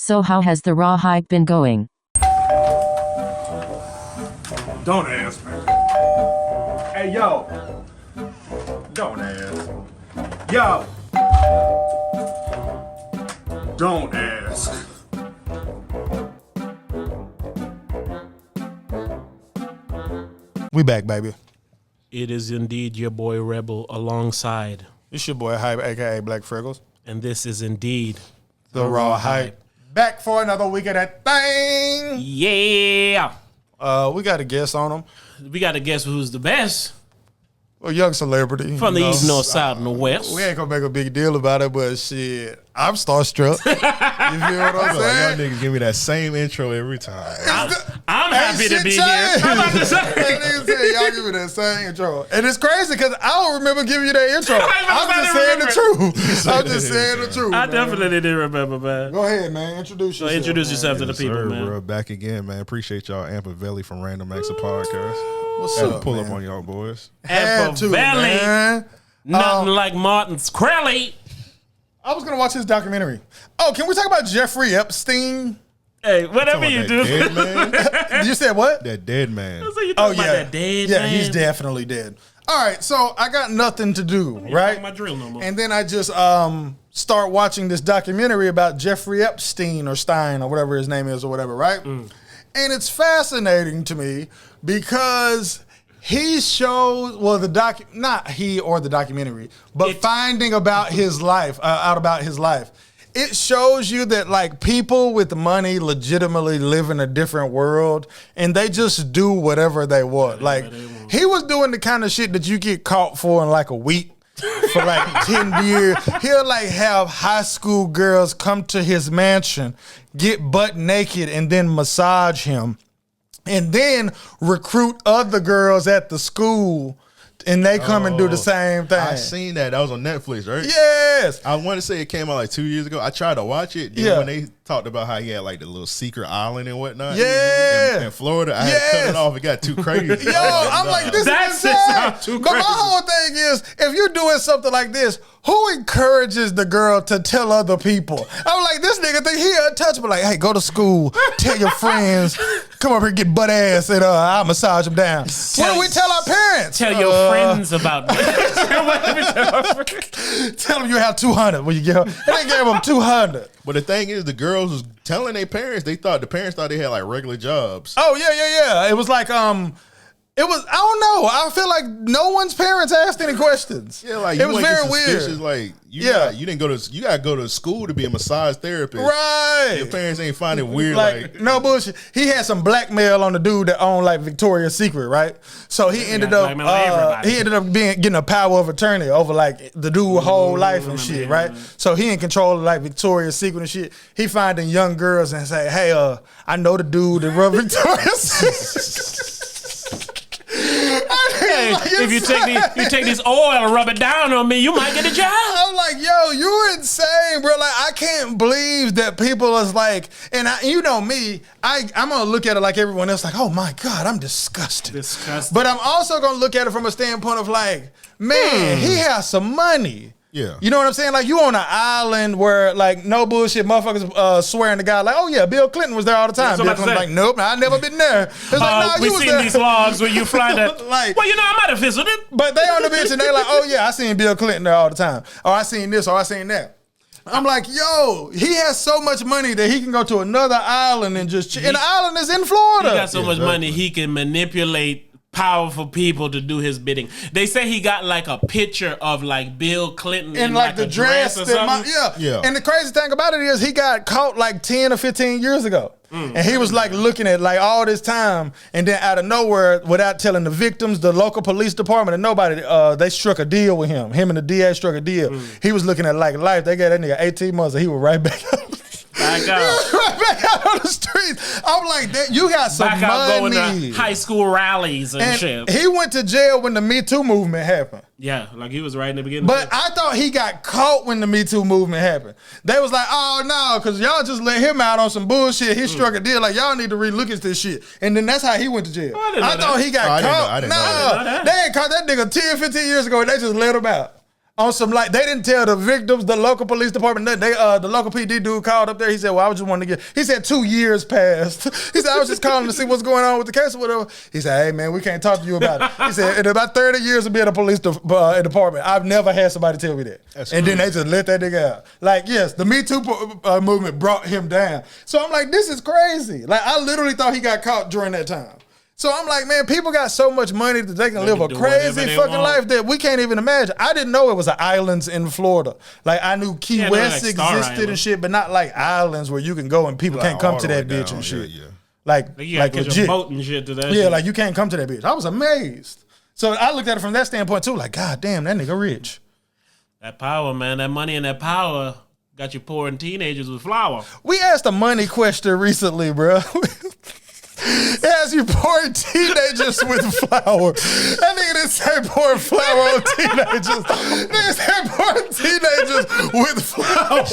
So how has the Raw Hype been going? Don't ask me. Hey, yo. Don't ask. Yo. Don't ask. We back, baby. It is indeed your boy Rebel alongside. It's your boy Hype, a.k.a. Black Friggles. And this is indeed The Raw Hype. Back for another week of that thing. Yeah. We got a guest on him. We got to guess who's the best A young celebrity. from the east, north, south, and the west. We ain't gonna make a big deal about it, but shit, I'm starstruck. You feel what I'm Y'all saying? niggas give me that same intro every time. I'm happy to be here. I'm about to say. That nigga said, y'all give me that same intro. And it's crazy because I don't remember giving you that intro. I'm just saying the truth. I'm just saying the truth. I man. definitely didn't remember, man. Go ahead, man. Introduce So yourself. introduce yourself to the Yes, people, sir, man. We're back again, man. Appreciate y'all. Ampa Valley from Random Acts of Podcast. What's Had to up, pull man? up on y'all boys. Had to, Valley. man. Nothing like Martin's Crowley. I was gonna watch his documentary. Oh, can we talk about Jeffrey Epstein? Hey, whatever you That do. dead man. You said what? That dead man. So you Oh talking yeah, about that dead yeah, man? he's definitely dead. All right, so I got nothing to do, right? My drill no more. And then I just start watching this documentary about Jeffrey Epstein or Stein or whatever his name is or whatever, right? And it's fascinating to me because he shows, well, not he or the documentary, but finding about his life, out about his life. It shows you that like people with money legitimately live in a different world and they just do whatever they want. Like he was doing the kind of shit that you get caught for in like a week for like 10 years. He'll like have high school girls come to his mansion, get butt naked and then massage him and then recruit other girls at the school and they come and do the same thing. I seen that. That was on Netflix, right? Yes. I want to say it came out like 2 years ago. I tried to watch it. Then when they talked about how he had like the little secret island and whatnot in Florida, I had to cut it off. It got too crazy. Yo, I'm like, this That is shit insane. sound too But my crazy. whole thing is, if you're doing something like this, who encourages the girl to tell other people? I'm like, this nigga think he untouchable. Like, hey, go to school, tell your friends, come over here, get butt ass, and I'll massage them down. What do we tell our parents? Tell your friends about me. Tell them you have 200 when you get home. And they gave them 200. But the thing is, the girls was telling their parents, the parents thought they had like regular jobs. Oh, yeah. It was like, it was, I don't know. I feel like no one's parents asked any questions. Yeah, like it you was ain't very suspicious, weird. Like you didn't go to, you gotta go to school to be a massage therapist. Right. Your parents ain't find it weird. Like, no bullshit. He had some blackmail on the dude that owned like Victoria's Secret, right? So he ended up getting a power of attorney over like the dude's whole life and shit, right? So he in control of like Victoria's Secret and shit. He finding young girls and say, hey, I know the dude that run Victoria's Secret. Hey, if you take this oil and rub it down on me, you might get a job. I'm like, yo, you're insane, bro. Like, I can't believe that people is like, and you know me, I'm gonna look at it like everyone else, like, oh my God, I'm disgusted. But I'm also gonna look at it from a standpoint of like, man, he has some money. Yeah. You know what I'm saying? Like, you on an island where, like, no bullshit, motherfuckers swearing to God, like, oh yeah, Bill Clinton was there all the time. Bill Clinton's like, nope, I've never been there. It's like, no, we you was seen there. these logs where you fly that. Like, well, you know, I might have visited. but they on the bitch and they like, oh yeah, I seen Bill Clinton there all the time. Or I seen this, or I seen that. I'm like, yo, he has so much money that he can go to another island and just and the island is in Florida. He got so much money, he can manipulate powerful people to do his bidding. They say he got like a picture of like Bill Clinton in like the a dress or that something. Yeah. And the crazy thing about it is he got caught like 10 or 15 years ago. And he was like looking at like all this time, and then out of nowhere, without telling the victims, the local police department, and nobody, they struck a deal with him. Him and the DA struck a deal. He was looking at like life. They gave that nigga 18 months, and he was right back out. Back out. Right back out on the streets. I'm like, that you got some Back out money. going to high school rallies and shit. He went to jail when the Me Too movement happened. Yeah, like he was right in the beginning. But I thought he got caught when the Me Too movement happened. They was like, oh no, because y'all just let him out on some bullshit. He struck a deal. Like, y'all need to relook at this shit. And then that's how he went to jail. I thought he got caught. I didn't know that. They ain't caught that nigga 10, 15 years ago and they just let him out. On some like they didn't tell the victims, the local police department. The local PD dude called up there. He said, "Well, I was just wanting to get." He said 2 years passed. He said, "I was just calling to see what's going on with the case or whatever." He said, "Hey man, we can't talk to you about it." He said, "In about 30 years of being a police department, I've never had somebody tell me that." And then they just let that nigga out. Like, yes, the Me Too movement brought him down. So I'm like, this is crazy. Like, I literally thought he got caught during that time. So I'm like, man, people got so much money that they can live a crazy fucking life that we can't even imagine. I didn't know it was islands in Florida. Like, I knew Key West existed and shit, but not like islands where you can go and people can't come to that bitch and shit. Yeah. Like legit. Boat and shit to that yeah, shit. like you can't come to that bitch. I was amazed. So I looked at it from that standpoint too. Like, God damn, that nigga rich. That power, man, that money and that power got you pouring teenagers with flour. We asked a money question recently, bro. As you pouring teenagers with flour. That nigga didn't say pouring flour on teenagers. Nigga said pouring teenagers with flour.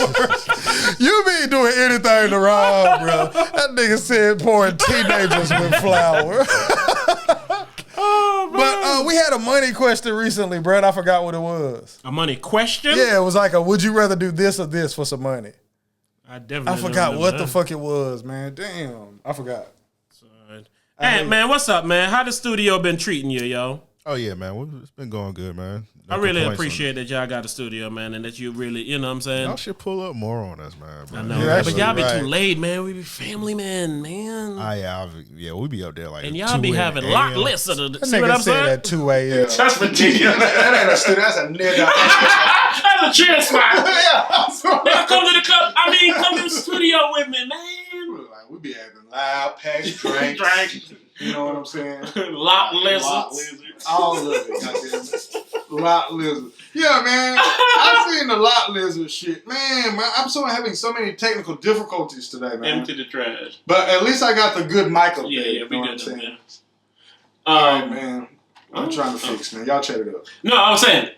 You be doing anything to Rob, bro. That nigga said pouring teenagers with flour. Oh, but we had a money question recently, bro. I forgot what it was. A money question? Yeah, it was like a would you rather do this or this for some money? I forgot what the fuck it was, man. Damn. I forgot. Hey, man, what's up, man? How the studio been treating you, yo? Oh, yeah, man. It's been going good, man. I really appreciate that y'all got a studio, man, and that you really, you know what I'm saying? Y'all should pull up more on us, man. Bro. I know, right? But y'all be too late, man. We be family men, man. Yeah, we be up there like and y'all be having locked lists of the, see what I'm saying? At 2 a.m. That's ridiculous. That ain't a studio, that's a nigga. That's a chill spot. Yeah. Come to the club. Come to the studio with me, man. Like, we be having loud packs, drinks. You know what I'm saying? Lot lizards. All of it, goddamn. Lot lizards. Yeah, man. I've seen the lot lizard shit. Man, I'm having so many technical difficulties today, man. Empty the trash. But at least I got the good mic up there. Yeah, we good, good, man. All right, man. I'm trying to fix, man. Y'all check it up. No, I was saying,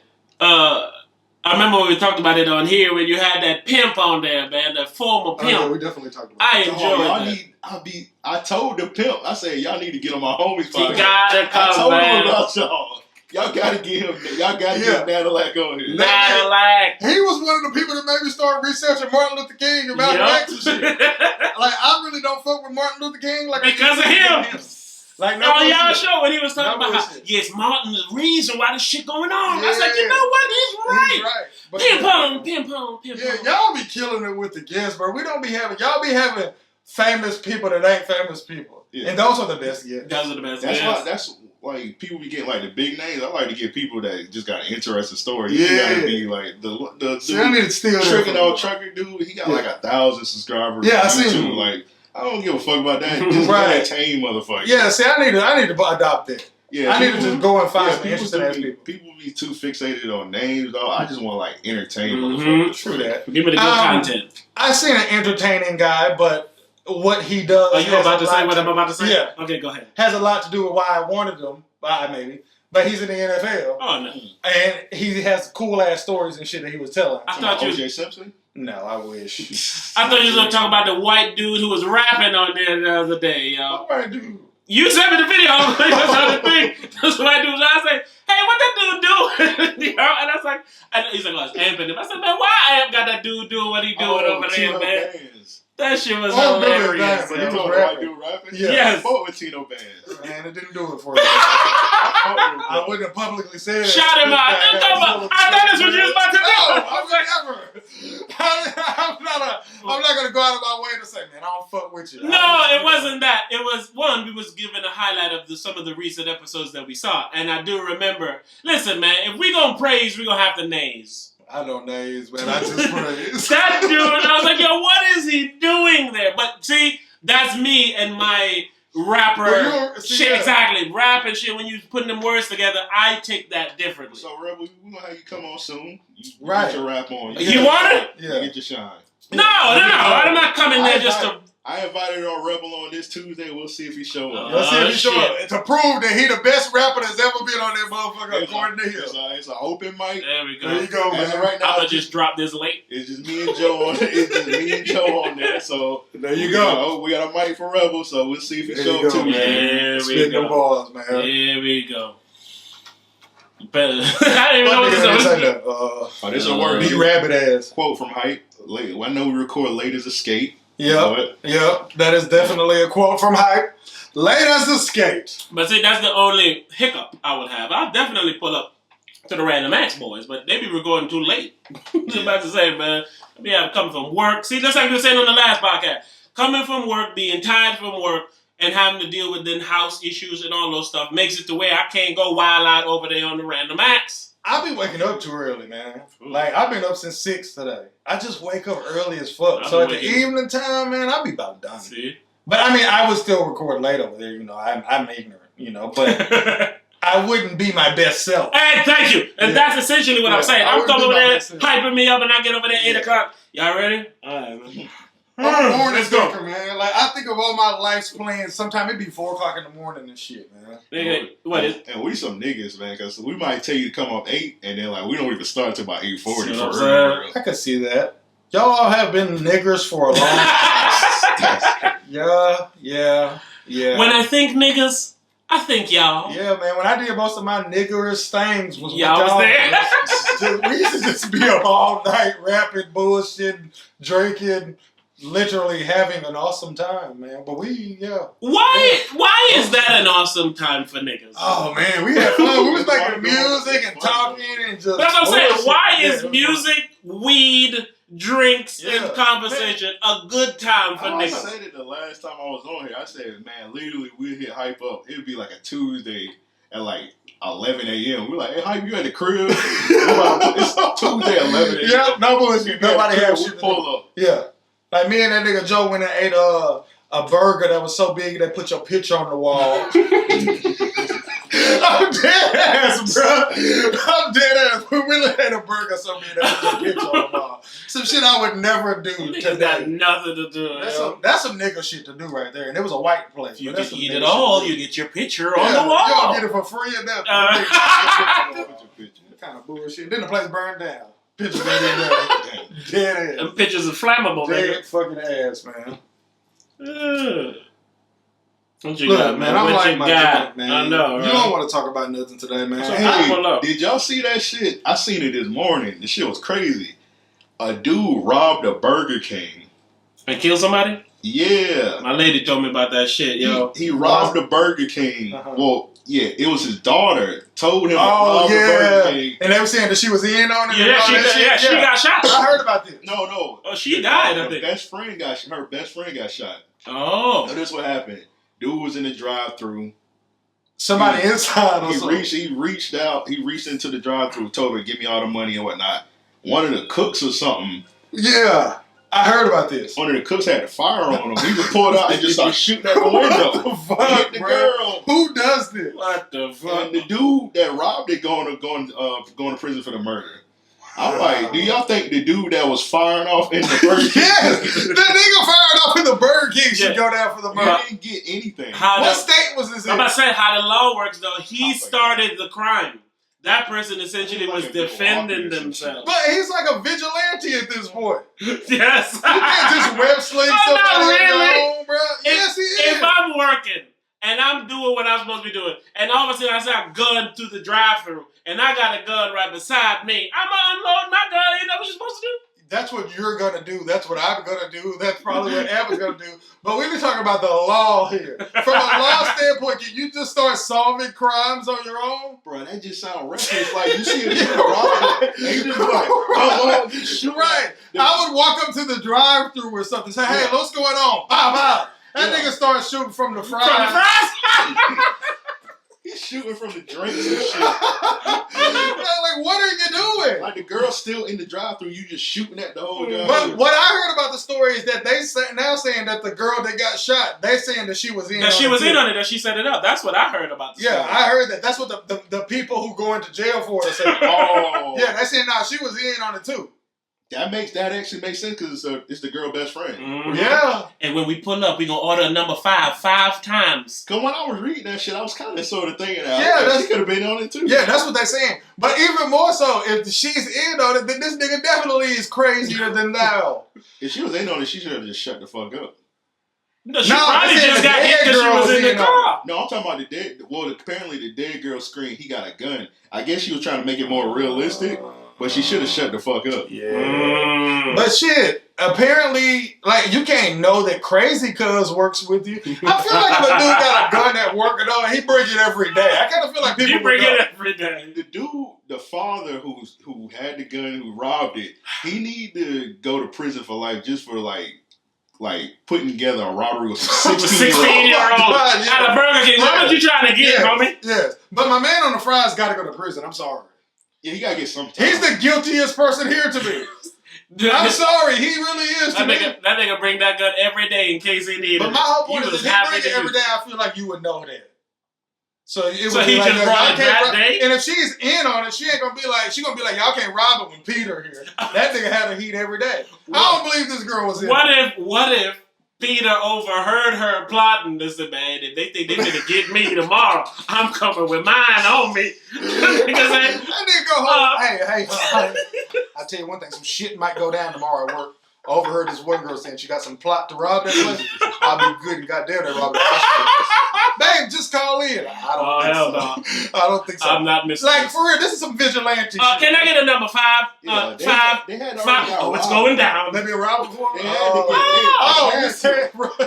I remember when we talked about it on here when you had that pimp on there, man, that former pimp. Oh, yeah, we definitely talked about it. I enjoyed that. I told the pimp, I said, y'all need to get on my homies podcast. He gotta come, I told man. him about y'all. Y'all gotta get him. Y'all gotta get Nadalac on here. Nadalac. He was one of the people that made me start researching Martin Luther King and Malcolm X and shit. Like, I really don't fuck with Martin Luther King. Like because of him. Like, no on y'all show when he was talking about how, yes, Martin, the reason why this shit going on. Yeah. I was like, you know what? He's right. Pimp on. Yeah, y'all be killing it with the guests, bro. We don't be having, y'all be having famous people that ain't famous people. Yeah. And those are the best guests. Those are the best guests. That's like, people be getting like the big names. I like to get people that just got an interesting story. You gotta be like the tricking old trucker dude. He got like 1,000 subscribers. Yeah, I seen him. Like, I don't give a fuck about that. Just entertain motherfuckers. Yeah, see, I need to adopt that. Yeah, I need to just go and find some interesting ass people. People be too fixated on names, though. I just want to like entertain motherfuckers. True that. Give me the good content. I seen an entertaining guy, but what he does. Are you about to say what I'm about to say? Yeah. Okay, go ahead. Has a lot to do with why I wanted him. Maybe. But he's in the NFL. Oh no. And he has cool ass stories and shit that he was telling. I thought you O.J. Simpson. No, I wish. I thought you was gonna talk about the white dude who was rapping on there the other day, yo. What white dude? You sent me the video. That's how the thing. That's what I do. I say, hey, what that dude do? You know? And I was like, he's like, oh, it's Anthony. I said, man, why Amp got that dude doing what he doing over there, man? That shit was hilarious. But he was rapping. Yeah. Yes. I fought with Tino Bands. Man, it didn't do it for me. I wouldn't have publicly said it. Shout him out. I thought that's what you was about to do. I'm not going to go out of my way to say, man, I don't fuck with you. No, it wasn't that. It was, one, we was given a highlight of some of the recent episodes that we saw. And I do remember, listen, man, if we going to praise, we going to have to nays. I don't nays, man. I just praise. That dude, I was like, yo, what is he doing there? But see, that's me and my rapper shit. Exactly. Rap and shit, when you putting them words together, I take that differently. So, Rebel, we're going to have you come on soon. You right. Get your rap on. You want it? Yeah. You get your shine. No. I'm not coming there just to... I invited our Rebel on this Tuesday. We'll see if he show up. Let's see if he show up. To prove that he the best rapper that's ever been on that motherfucker, according to him. It's an open mic. There we go. There you go, man. Right now, I'm going to just drop this late. It's just me and Joe on there. So there you go. We got a mic for Rebel, so we'll see if he show up too. There we go. Spit the balls, man. There we go. But I didn't even know what this was. This is a word. B-rabbit ass. Quote from Hype. I know we record late as escape. Yep. That is definitely a quote from Hype. Late as escape. But see, that's the only hiccup I would have. I'll definitely pull up to the Random Acts boys, but they be recording too late. Just about to say, man, I have to come from work. See, that's like you were saying on the last podcast. Coming from work, being tired from work, and having to deal with then house issues and all those stuff makes it to where I can't go wild out over there on the Random Acts. I be waking up too early, man. Like, I've been up since 6 today. I just wake up early as fuck. So at the evening time, man, I'll be about done. See? But I mean, I would still record late over there, I'm ignorant, but I wouldn't be my best self. And thank you. And that's essentially what I'm saying. I'm coming over there, hyping me up, and I get over there at 8 o'clock. Y'all ready? All right, man. I'm a morning thinker, man. Like, I think of all my life's plans. Sometimes it be 4 o'clock in the morning and shit, man. And we some niggas, man, because we might tell you to come up 8, and then like we don't even start till about 8:40 for real. I could see that. Y'all all have been niggers for a long time. Yeah. When I think niggas, I think y'all. Yeah, man. When I did most of my niggerish things was y'all was there. We used to just be up all night rapping, bullshitting, drinking, literally having an awesome time, man. But Why is that an awesome time for niggas? Oh man, we had fun. We was making music and talking and just. That's what I'm saying. Why is music, weed, drinks, and conversation a good time for niggas? I said it the last time I was on here. I said, man, literally we'd hit Hype up. It'd be like a Tuesday at like 11 a.m. We're like, hey, Hype, you at the crib? It's Tuesday 11 a.m. Yeah, no bullshit. Nobody had shit to pull up. Yeah. Like me and that nigga Joe went and ate a burger that was so big they put your picture on the wall. I'm dead ass, bro. I'm dead ass. We really ate a burger so big they put your picture on the wall. Some shit I would never do today. Got nothing to do. That's some nigga shit to do right there. And it was a white place. You can eat it all. You get your picture on the wall. You don't get it for free or nothing. What kind of bullshit? Then the place burned down. Pictures dead ass. Them pictures are flammable, dead fucking ass, man. What you Look, got, man? I'm like my God, man. I know, right? You don't want to talk about nothing today, man. So, hey, did y'all see that shit? I seen it this morning. The shit was crazy. A dude robbed a Burger King and killed somebody. Yeah, my lady told me about that shit, yo. He robbed a Burger King. Well, yeah, it was his daughter told him to rob the Burger King. And they were saying that she was in on it. She got shot. I heard about this. No. Oh, she died. I think her best friend got shot. Oh, so this what happened. Dude was in the drive-thru. Somebody inside. He reached out. He reached into the drive-thru, told her, "Give me all the money and whatnot." One of the cooks or something. Yeah. I heard about this. One of the cooks had a fire on him. He just pulled out and just started shooting at the window. What the fuck, hit the girl. Who does this? What the fuck? And the dude that robbed it going to prison for the murder. I'm like, do y'all think the dude that was firing off in the Burger King? Yes, the nigga fired off in the Burger King should go down for the murder. He didn't get anything. What state was this in? I'm about to say how the law works though. He started the crime. That person essentially was defending themselves. But he's like a vigilante at this point. Yes. You can't just web slave somebody on your own, bro. Yes, he is. If I'm working and I'm doing what I'm supposed to be doing, and all of a sudden I see a gun through the drive-thru, and I got a gun right beside me, I'm gonna unload my gun. Ain't that what you're supposed to do? That's what you're going to do. That's what I'm going to do. That's probably what Evan's going to do. But we're talking about the law here. From a law standpoint, can you just start solving crimes on your own? Bro, that just sounds reckless. Like, you see a dude robbing and you just like, oh, you shoot. Right. I would walk up to the drive-thru or something, say, hey, what's going on? Bow. That nigga starts shooting from the fries. From the fries? He's shooting from the drinks and shit. Like, what are you doing? Like, the girl's still in the drive-thru, you just shooting at the whole drive-thru. But what I heard about the story is that they now saying that the girl that got shot, they saying that she was in on it. That she was in on it, that she set it up. That's what I heard about the story. I heard that. That's what the people who go into jail for it say. Oh. Yeah, they saying, nah, she was in on it too. That actually makes sense because it's the girl best friend. Mm-hmm. Yeah. And when we pull up, we gonna order a number 5 times. Cause when I was reading that shit, I was kind of sort of thinking, she could have been on it too. Yeah, that's what they're saying. But even more so, if she's in on it, then this nigga definitely is crazier than thou. If she was in on it, she should have just shut the fuck up. No, she probably just got hit because she was in the car. No, I'm talking about the dead. Well, apparently the dead girl screamed he got a gun. I guess she was trying to make it more realistic, but she should have shut the fuck up. Yeah. But shit, apparently, like, you can't know that Crazy Cuz works with you. I feel like if a dude got a gun at work and all, he bring it every day. I kind of feel like people bring it every day. The dude, the father who had the gun, who robbed it, he need to go to prison for life just for like putting together a robbery with some 16-year-old out of Burger King. What was you trying to get, homie? Yes. But my man on the fries got to go to prison. I'm sorry. Yeah, he got to get some time. He's the guiltiest person here to me. I'm sorry. He really is to me. That nigga bring that gun every day in case he needed it. But my whole point is, if he bring it every day, I feel like you would know that. So it would he be like, just brought it that day? And if she's in on it, she ain't gonna be like, y'all can't rob it when Peter here. That nigga had a heat every day. I don't believe this girl was in. What if Peter overheard her plotting this, man, and they think they're gonna get me tomorrow? I'm coming with mine on me. Because I didn't go home. Hey, I tell you one thing, some shit might go down tomorrow at work. I overheard this one girl saying she got some plot to rob that place. I'll be good and goddamn that rob that place. Babe, just call in. I don't think so. I'm not missing. Like, for real, this is some vigilante shit. Can I get a number 5? They had five. Oh, it's going down. Let me rob before. You said, bro. All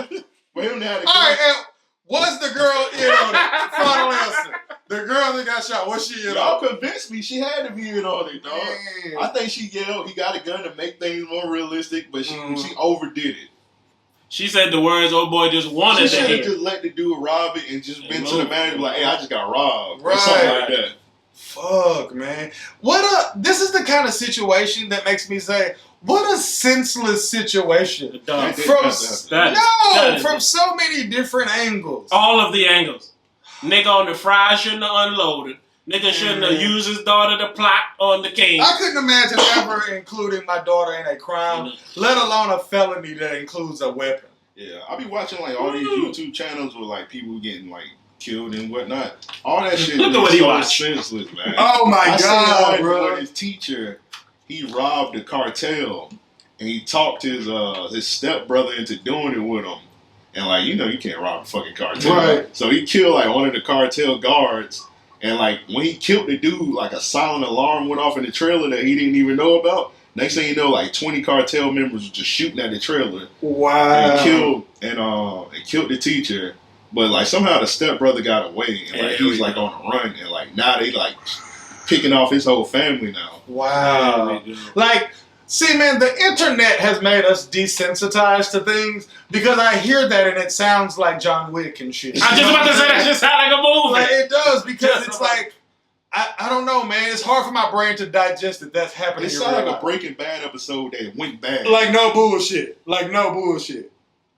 right, was the girl in on it? Final answer. The girl that got shot, was she in on it? Y'all convinced me she had to be in on it, dog. Man. I think she yelled, he got a gun to make things more realistic, but she overdid it. She said the words, "Oh boy, just wanted to." She should have just let the dude rob it and just been to the manager like, "Hey, I just got robbed," or something like that. Fuck, man. This is the kind of situation that makes me say, what a senseless situation. From so many different angles. All of the angles. Nigga on the fries shouldn't have unloaded. Nigga shouldn't have used his daughter to plot on the king. I couldn't imagine ever including my daughter in a crime, let alone a felony that includes a weapon. Yeah, I be watching like all these YouTube channels with like people getting like killed and whatnot. All that shit is so senseless, man. Oh my God, bro. His teacher, he robbed the cartel and he talked his stepbrother into doing it with him. And like, you can't rob a fucking cartel. Right. So he killed like one of the cartel guards. And like when he killed the dude, like a silent alarm went off in the trailer that he didn't even know about. Next thing you know, like 20 cartel members were just shooting at the trailer. Wow. And killed the teacher. But like somehow the stepbrother got away and like he was like on the run and like now they like picking off his whole family now. Wow. Like, see, man, the internet has made us desensitized to things because I hear that and it sounds like John Wick and shit. I just about to say that just sounds like a movie. Like, it does because it's like, I don't know, man. It's hard for my brain to digest that that's happening. It sounds like a Breaking Bad episode that went bad. Like no bullshit.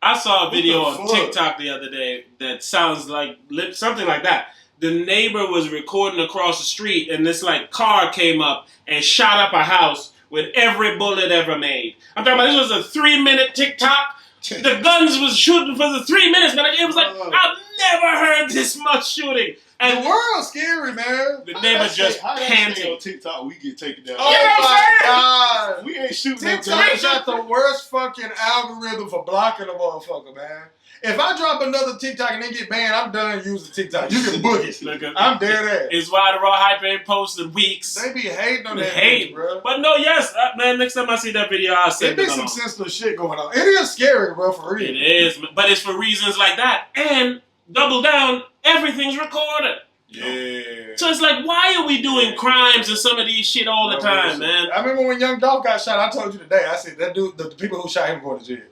I saw a video on TikTok the other day that sounds like something like that. The neighbor was recording across the street and this like car came up and shot up a house with every bullet ever made. I'm talking about this was a 3-minute TikTok. The guns was shooting for the 3 minutes, man. It was like, I've never heard this much shooting. And the world's scary, man. The neighbor's just panting. On TikTok, we get taken down. Oh my God. We ain't shooting TikTok's got the worst fucking algorithm for blocking a motherfucker, man. If I drop another TikTok and they get banned, I'm done using TikTok. You can book it. I'm dead ass. It's why the Raw Hype ain't posted weeks. They be hating on that bitch, bro. But no, yes, man, next time I see that video, I'll send it. There be some senseless shit going on. It is scary, bro, for real. It is, but it's for reasons like that. And double down, everything's recorded. Yeah. So it's like, why are we doing crimes and some of these shit all the time, man? I remember when Young Dolph got shot, I told you today, I said, that dude, the people who shot him going to jail.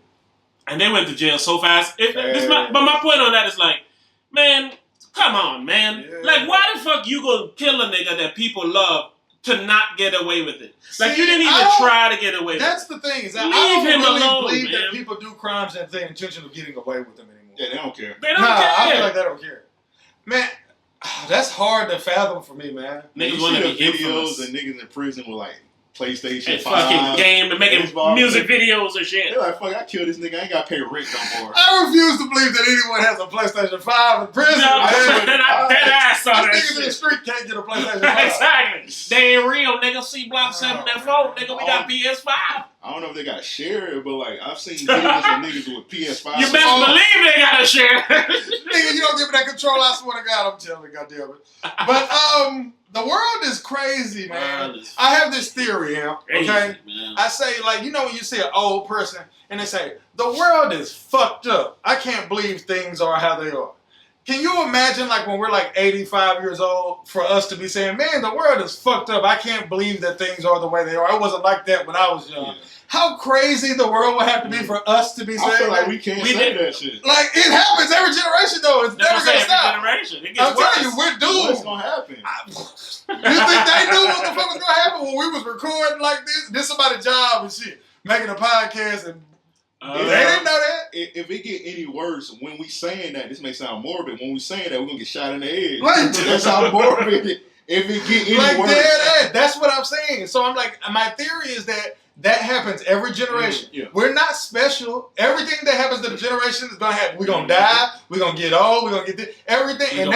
And they went to jail so fast. But my point on that is like, man, come on, man. Yeah. Like, why the fuck you gonna kill a nigga that people love to not get away with it? Like, you didn't even try to get away with it. That's the thing. Is I Leave him don't really alone, believe man. that people do crimes and their intention of getting away with them anymore. Yeah, they don't care. They don't care. I feel like they don't care. Man, that's hard to fathom for me, man. Niggas want to be videos and niggas in prison with like PlayStation and 5. fucking game and making music videos and shit. They're like, fuck, I killed this nigga. I ain't got to pay rent no more. I refuse to believe that anyone has a PlayStation 5 in prison. No, I dead ass on that niggas in the shit. street can't get a PlayStation 5. Exactly. They ain't real, nigga. C Block 7 and 4, nigga. We got PS5. I don't know if they got to share it, but like I've seen videos of niggas with PS5. You best believe they gotta share. Nigga, you don't give me that control, I swear to God, I'm telling you, goddamn it. But the world is crazy, man. I have this theory, okay? Man. I say, like, you know when you see an old person and they say, the world is fucked up. I can't believe things are how they are. Can you imagine, like, when we're like 85 years old, for us to be saying, man, the world is fucked up. I can't believe that things are the way they are. It wasn't like that when I was young. Yeah. How crazy the world would have to be for us to be saying, I feel like we can't say that shit. Like, it happens every generation, though. It's never going to stop. Generation. It gets I'm worse. telling you, we're doomed. What's going to happen? You think they knew what the fuck was going to happen when we was recording like this? This somebody's job and shit. Making a podcast and they didn't know that. If it get any worse, when we saying that, this may sound morbid, when we saying that, we're going to get shot in the head. Like, that's how morbid. If it get any like worse. Dead, that's what I'm saying. So I'm like, my theory is that happens every generation. Yeah. We're not special. Everything that happens to the generation is going to happen. We're going to die. We're going to get old. We're going to get this. Everything. And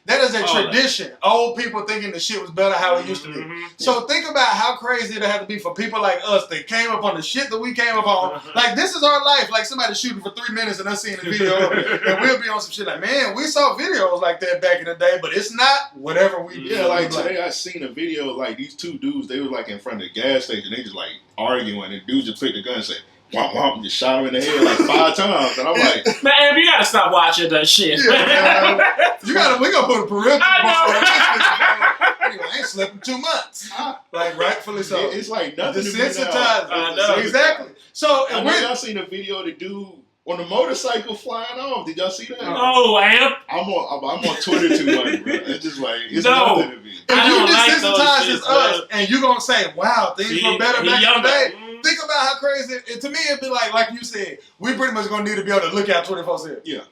that is a tradition. Old people thinking the shit was better how it used to be. So think about how crazy it had to be for people like us that came up on the shit that we came up on. Like, this is our life. Like, somebody shooting for 3 minutes and us seeing the video of it. And we'll be on some shit like, man, we saw videos like that back in the day, but it's not whatever we Yeah, like today I seen a video, like, these two dudes, they was, like, in front of the gas station. They just, like, arguing. And dude just picked the gun and said, womp womp, and just shot him in the head like 5 times. And I'm like, man, you gotta stop watching that shit. Yeah, we gotta put a parental bar. Anyway, I ain't slept in 2 months. Like, rightfully so. It's like nothing. Desensitized. Exactly. So, and y'all seen the video of the dude on the motorcycle flying off? Did y'all see that? Oh, Amp. I'm on Twitter too much, bro. It's just like, it's no. nothing to me. If you desensitize us and you gonna say, wow, things were better back in the day. Think about how crazy to me it'd be like you said, we pretty much gonna need to be able to look out 24/7. Yeah.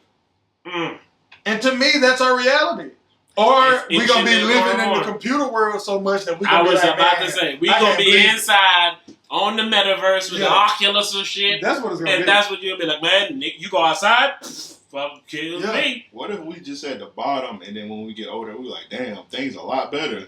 And to me, that's our reality. Or we gonna be living in the computer world so much that we gonna I was about to say, we gonna be inside on the metaverse with the Oculus and shit. That's what it's gonna be. And that's what you'll be like, man, Nick, you go outside, fuck, kill me. What if we just at the bottom and then when we get older, we're like, damn, things a lot better.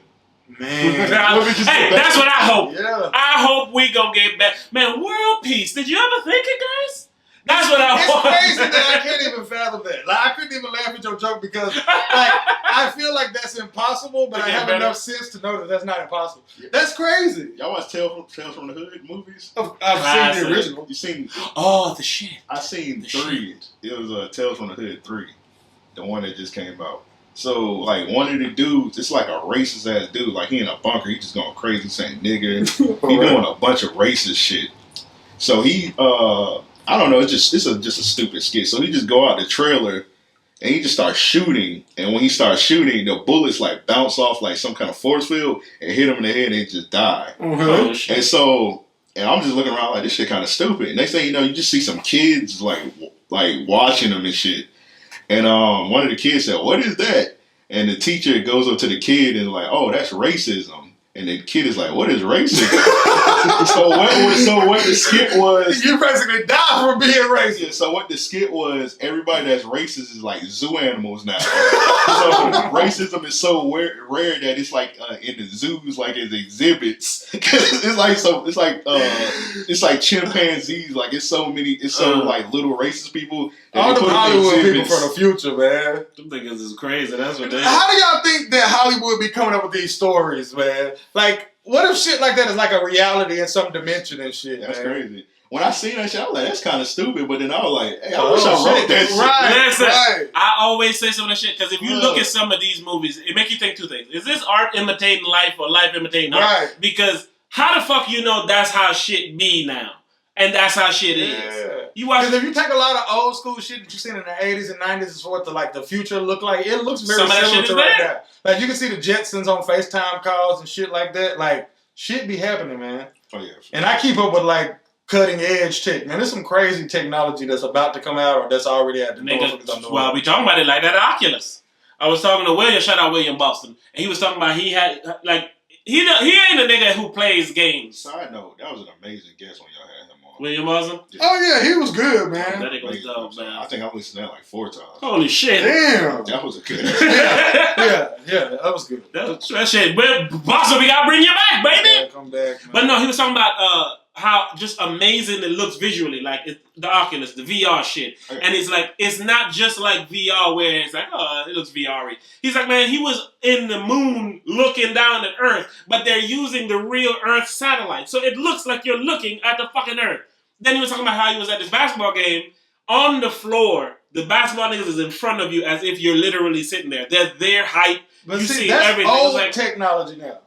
Man. Hey, that's what I hope. Yeah. I hope we gonna get back. Man, world peace. Did you ever think it, guys? That's what I want. It's crazy that I can't even fathom that. Like, I couldn't even laugh at your joke because, like, I feel like that's impossible, but I have enough sense to know that that's not impossible. That's crazy. Y'all watch Tales from the Hood movies? I've seen the original. You seen? Oh, the shit. I seen 3. It was Tales from the Hood 3, the one that just came out. So, like, one of the dudes, it's like a racist ass dude. Like, he in a bunker, he just going crazy saying nigger. He doing a bunch of racist shit. So he, I don't know, it's just a stupid skit. So he just go out the trailer and he just starts shooting. And when he starts shooting, the bullets like bounce off like some kind of force field and hit him in the head and they just die. Oh, shit. And so, and I'm just looking around like, this shit kind of stupid. Next thing you know, you just see some kids like watching them and shit. And one of the kids said, "What is that?" And the teacher goes up to the kid and is like, "Oh, that's racism." And the kid is like, "What is racism?" so what the skit was, you basically die for being racist. So what the skit was, everybody that's racist is like zoo animals now. So racism is so rare that it's like in the zoos, like as exhibits. It's like chimpanzees. Like it's so like little racist people. All the Hollywood people for the future, man. Them niggas is crazy. That's what they. How do y'all think that Hollywood be coming up with these stories, man? Like, what if shit like that is like a reality in some dimension and shit? That's man? crazy. When I seen that shit, I was like, that's kind of stupid. But then I was like, hey, I wish I wrote that shit. Listen, I always say some of that shit because if you look at some of these movies, it make you think 2 things. Is this art imitating life or life imitating art? Right. Because how the fuck you know that's how shit be now? And that's how shit is. You watch. Because if you take a lot of old school shit that you've seen in the 80s and 90s as what the future look like, it looks very similar to right now. Like, you can see the Jetsons on FaceTime calls and shit like that. Like, shit be happening, man. Oh, yeah. And I keep up with, like, cutting edge tech. Man, there's some crazy technology that's about to come out or that's already at the door. Well, we talking about it like that Oculus. I was talking to William, shout out William Boston, and he was talking about he had, like, he ain't a nigga who plays games. Side note, that was an amazing guest when y'all had him on. William Awesome? Yeah. Oh yeah, he was good, man. That nigga was dope, man. I think I listened to that like 4 times. Holy shit. Damn. That was a good. Yeah, that was good. That shit. Boss, we gotta bring you back, baby. Yeah, come back, man. But no, he was talking about how just amazing it looks visually, like the Oculus, the VR shit. Okay. And it's like, it's not just like VR where it's like, oh, it looks VR-y. He's like, man, he was in the moon looking down at Earth, but they're using the real Earth satellite. So it looks like you're looking at the fucking Earth. Then he was talking about how he was at this basketball game on the floor. The basketball niggas is in front of you as if you're literally sitting there. They're their height. But you see, see that's everything. old like, technology now.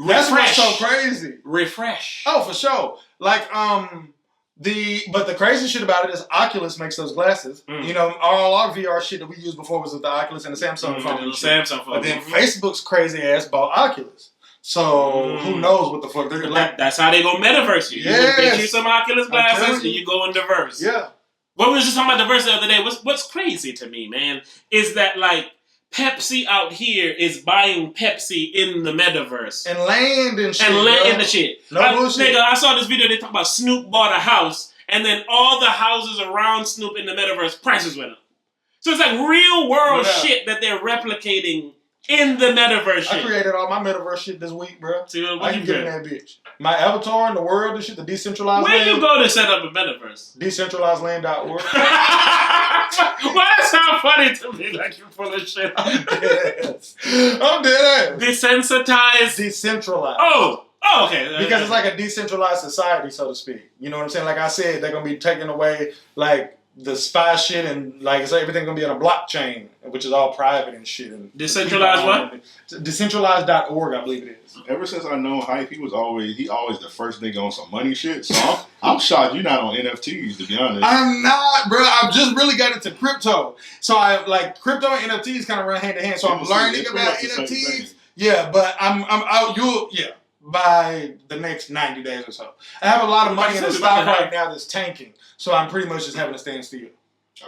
That's what's so crazy. Refresh. Oh, for sure. Like, but the crazy shit about it is Oculus makes those glasses. You know, all our VR shit that we used before was with the Oculus and the Samsung phone. The Samsung phone. But then Facebook's crazy ass bought Oculus. So who knows what the fuck they're like. That's how they go metaverse you. Yes. You get you some Oculus glasses and you go in diverse. Yeah. What we was just talking about diverse the other day. What's crazy to me, man, is that like Pepsi out here is buying Pepsi in the metaverse. And land and shit. And land in the shit. No bullshit. Nigga, I saw this video, they talk about Snoop bought a house, and then all the houses around Snoop in the metaverse, prices went up. So it's like real world shit that they're replicating in the metaverse shit. I created all my metaverse shit this week, bro. See, I can get in that bitch. My avatar in the world and shit, the decentralized Where land. you go to set up a metaverse? Decentralizedland.org. Why that sound funny to me? Like you're full of shit. I'm dead ass. Desensitized. Decentralized. Oh, okay. Because it's like a decentralized society, so to speak. You know what I'm saying? Like I said, they're gonna be taking away like the spy shit and like it's everything gonna be on a blockchain, which is all private and shit. And decentralized what? Decentralized.org, I believe it is. Ever since I know Hype, he always the first nigga on some money shit. So I'm shocked you're not on NFTs, to be honest. I'm not, bro. I've just really got into crypto. So I like crypto and NFTs kind of run hand in hand. So I'm learning about NFTs. Yeah, but I'm out. By the next 90 days or so. I have a lot of money in the stock right now that's tanking. So I'm pretty much just having to stand still.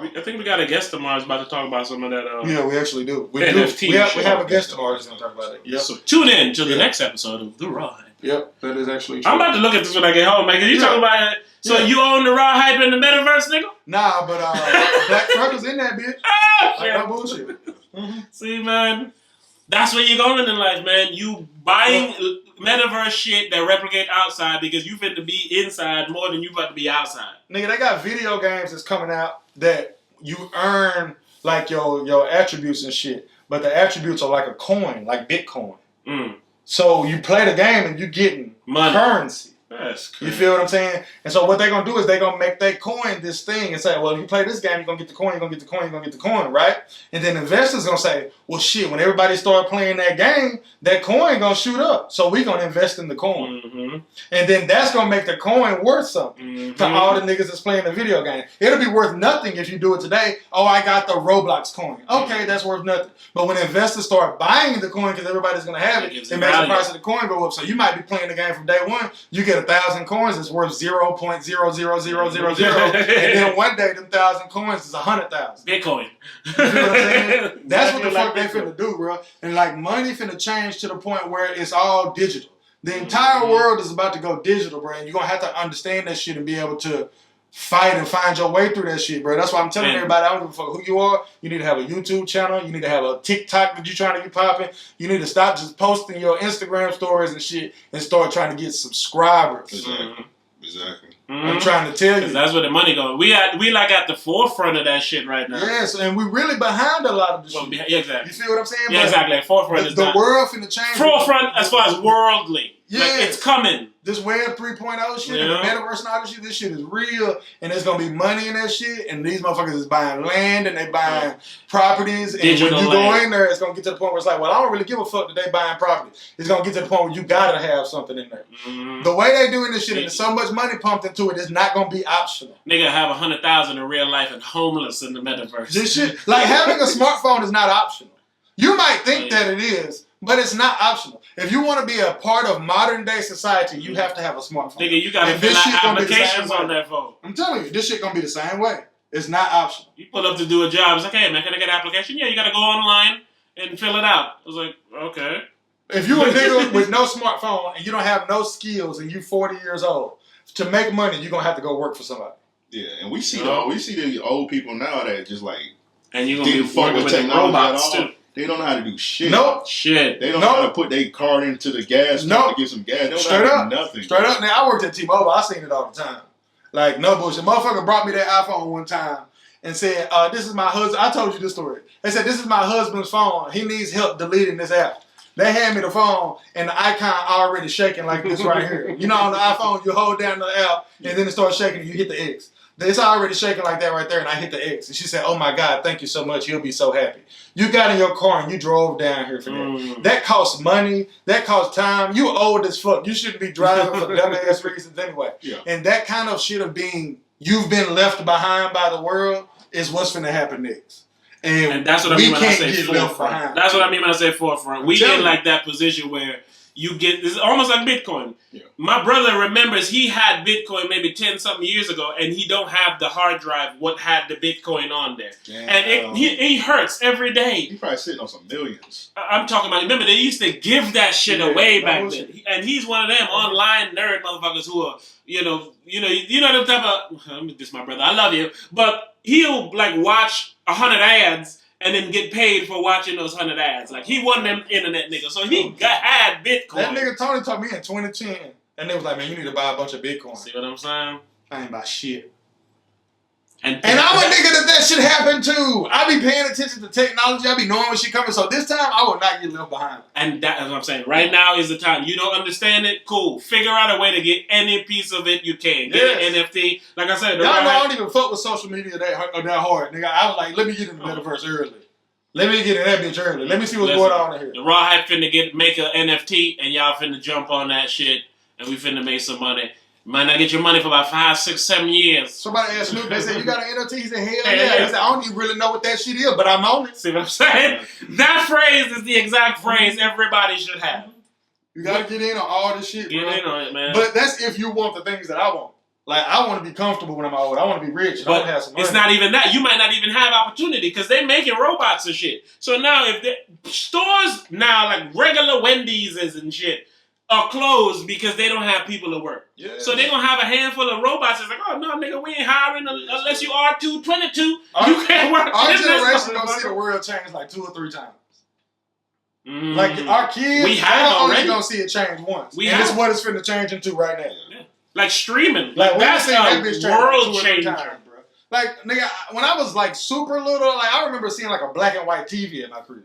I think we got a guest tomorrow who's about to talk about some of that. Yeah, we actually do. NFT. We have a guest tomorrow who's going to talk about it. Yep. So tune in to the next episode of The Raw Hype. Yep, that is actually true. I'm about to look at this when I get home, man. Cause you talking about it. So you own the Raw Hype in the Metaverse, nigga? Nah, but Black Trucker's in that bitch. No bullshit. See, man. That's where you're going in life, man. You buying metaverse shit that replicate outside because you finna be inside more than you about to be outside. Nigga, they got video games that's coming out that you earn like your attributes and shit, but the attributes are like a coin, like Bitcoin. So you play the game and you getting money. Currency. That's crazy. You feel what I'm saying? And so what they're going to do is they're going to make that coin this thing and say, well, if you play this game, you're going to get the coin, you're going to get the coin, you're going to get the coin, right? And then investors going to say, well, shit, when everybody start playing that game, that coin going to shoot up. So we're going to invest in the coin. And then that's going to make the coin worth something to all the niggas that's playing the video game. It'll be worth nothing if you do it today. Oh, I got the Roblox coin. Okay, that's worth nothing. But when investors start buying the coin because everybody's going to have it, it makes the price of the coin go up. So you might be playing the game from day one. You get 1,000 coins, it's worth 0.00000, and then one day them 1,000 coins is 100,000. Bitcoin. You know what I'm saying? That's what the fuck they finna do, bro. And like money finna change to the point where it's all digital. The entire world is about to go digital, bro. And you're gonna have to understand that shit and be able to fight and find your way through that shit, bro. That's why I'm telling everybody, I don't give a fuck who you are. You need to have a YouTube channel. You need to have a TikTok that you're trying to get popping. You need to stop just posting your Instagram stories and shit and start trying to get subscribers. Exactly. I'm trying to tell you. That's where the money goes. We like at the forefront of that shit right now. Yes, and we really behind a lot of the shit. Exactly. You feel what I'm saying? Yeah, exactly. At forefront is the world finna change. Forefront as far as worldly. Yeah, like, it's coming. This Web 3.0 shit and the Metaverse and all this shit, this shit is real, and there's gonna be money in that shit, and these motherfuckers is buying land and they buying properties, and digital when you land. go in there, it's gonna get to the point where it's like, well, I don't really give a fuck that they buying property. It's gonna get to the point where you gotta have something in there. The way they doing this shit, and there's so much money pumped into it, it's not gonna be optional. Nigga have 100,000 in real life and homeless in the Metaverse. This shit, like having a smartphone is not optional. You might think that it is, but it's not optional. If you want to be a part of modern day society, you have to have a smartphone. Nigga, you gotta fill out applications on that phone. I'm telling you, this shit gonna be the same way. It's not optional. You pull up to do a job, it's like, hey man, can I get an application? Yeah, you gotta go online and fill it out. I was like, okay. If you a nigga with no smartphone and you don't have no skills and you 40 years old, to make money, you're going to have to go work for somebody. Yeah, and we see the old people now that just like and you're gonna be working with robots too. They don't know how to do shit. Nope. Shit. They don't know how to put their card into the gas to get some gas. They don't Straight know how up. to do nothing. Straight up. Now I worked at T-Mobile. I seen it all the time. Like no bullshit. Motherfucker brought me that iPhone one time and said, "This is my husband." I told you this story. They said, "This is my husband's phone. He needs help deleting this app." They hand me the phone and the icon already shaking like this right here. You know, on the iPhone, you hold down the app and then it starts shaking and you hit the X. It's already shaking like that right there, and I hit the X. And she said, "Oh my God, thank you so much. He'll be so happy." You got in your car and you drove down here for that. That costs money. That costs time. You old as fuck. You shouldn't be driving for dumbass reasons anyway. Yeah. And that kind of shit of you've been left behind by the world is what's finna happen next. And that's what I mean when I say forefront. That's what I mean when I say forefront. We get like that position where you get, it's almost like Bitcoin. Yeah. My brother remembers he had Bitcoin maybe 10-something years ago, and he don't have the hard drive what had the Bitcoin on there. Damn. And it hurts every day. He probably sitting on some millions. I'm talking about, remember, they used to give that shit away back then. And he's one of them online nerd motherfuckers who are, you know the type of, this is my brother, I love you, but he'll like watch 100 ads and then get paid for watching those 100 ads. Like, he wasn't them internet nigga. So he had Bitcoin. That nigga Tony told me in 2010. And they was like, "Man, you need to buy a bunch of Bitcoin." See what I'm saying? I ain't buy shit. And I'm a nigga that shit happen too. I be paying attention to technology. I be knowing when she coming. So this time, I will not get left behind. And that's what I'm saying. Right now is the time. You don't understand it? Cool. Figure out a way to get any piece of it you can. Get an NFT. Like I said, y'all know I don't even fuck with social media that hard, nigga. I was like, let me get in the Metaverse early. Let me get in that bitch early. Let me see what's going on in here. The Raw Hype finna make an NFT, and y'all finna jump on that shit, and we finna make some money. Might not get your money for about 5, 6, 7 years. Somebody asked Luke, they said, "You got an NFT?" He said, "Hell yeah." He said, "I don't even really know what that shit is, but I'm on it." See what I'm saying? That phrase is the exact phrase everybody should have. You gotta get in on all this shit, bro. Get in on it, man. But that's if you want the things that I want. Like, I want to be comfortable when I'm old. I want to be rich. I want to have some money. It's not even that. You might not even have opportunity because they're making robots and shit. So now if the stores now, like regular Wendy's and shit, are closed because they don't have people to work. Yeah. So they're going to have a handful of robots. It's like, "Oh, no, nigga, we ain't hiring unless you R222. You can't work." Our generation going to see the world change like 2 or 3 times. Mm. Like, our kids, we have already going to see it change once. It's what it's finna change into right now. Yeah. Like streaming. Like, that's that world changer. Bro. Like, nigga, when I was like super little, like I remember seeing like a black and white TV in my crib.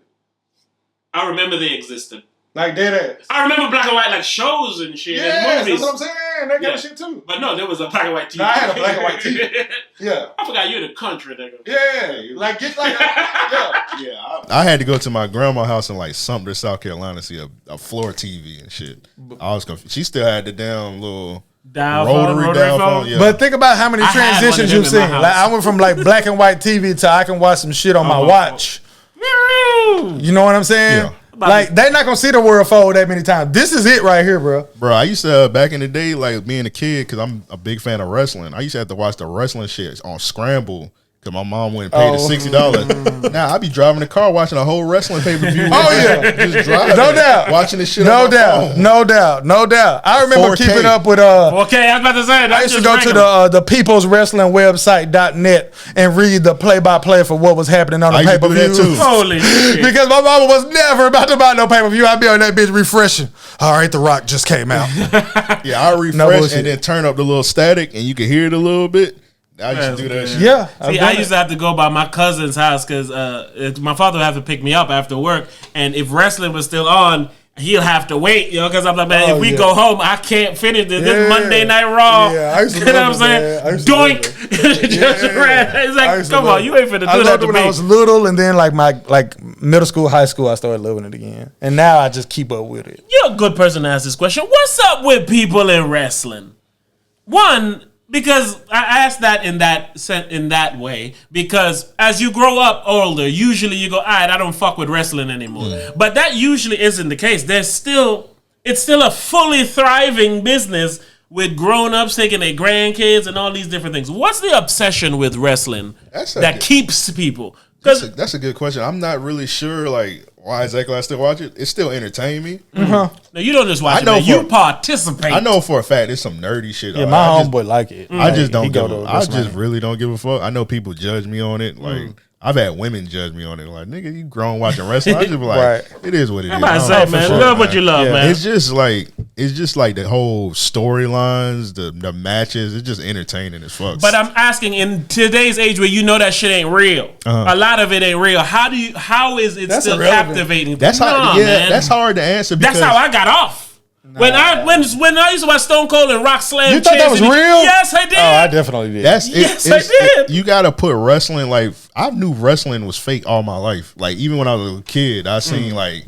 I remember they existed. Like dead ass. I remember black and white like shows and shit and movies. That's what I'm saying. That kind of shit too. But no, there was a black and white TV. No, I had a black and white TV. Yeah. I forgot you're in the country, nigga. Yeah. Like get like I had to go to my grandma's house in like Sumter, South Carolina to see a floor TV and shit. I was confused. She still had the damn little rotary phone. Yeah. But think about how many transitions you've seen. Like I went from like black and white TV to I can watch some shit on my watch. You know what I'm saying? Yeah. Like they're not gonna see the world fold that many times. This is it right here, bro. Bro, I used to back in the day, like being a kid, because I'm a big fan of wrestling. I used to have to watch the wrestling shit on Scramble. Because my mom went and paid the $60. Now I be driving the car watching a whole wrestling pay-per-view. Just driving. No doubt. Watching this shit No doubt. I remember 4K. keeping up with Okay, I was about to say I used to go to the People's Wrestling website.net and read the play-by-play for what was happening on the pay-per-view. Too. Holy shit. Because my mama was never about to buy no pay-per-view. I'd be on that bitch refreshing. All right, The Rock just came out. Yeah, I refresh and then turn up the little static and you can hear it a little bit. I used to do that shit. Yeah. See, I used to have to go by my cousin's house because my father would have to pick me up after work. And if wrestling was still on, he'll have to wait, because I'm like, man, if we go home, I can't finish this. This Monday Night Raw. Yeah, I used to you know what I'm saying? Doink. It's like, come on, you ain't finna do that to me. I loved it when I was little, and then like my middle school, high school, I started loving it again. And now I just keep up with it. You're a good person to ask this question. What's up with people in wrestling? One, because I asked that in that way, because as you grow up older, usually you go, all right, I don't fuck with wrestling anymore. But that usually isn't the case. It's still a fully thriving business with grown-ups taking their grandkids and all these different things. What's the obsession with wrestling that keeps people? That's a good question. I'm not really sure like why exactly I still watch it? It still entertain me. No, you don't just watch it, man. You participate. I know for a fact there's some nerdy shit. Yeah, my homeboy like it. I just don't I just really don't give a fuck. I know people judge me on it. Like I've had women judge me on it. Like, nigga, you grown watching wrestling. I just be like, it is what it is. I'm about to say, man, love what you love, man. It's just like the whole storylines, the matches. It's just entertaining as fuck. But I'm asking, in today's age where you know that shit ain't real, a lot of it ain't real. How is it still captivating? That's how. Man. That's hard to answer. That's how I got off. When I used to watch Stone Cold and Rock Slam, you thought that was real? Yes, I did. Oh, I definitely did. I did. You gotta put wrestling like I knew wrestling was fake all my life. Like even when I was a kid, I seen like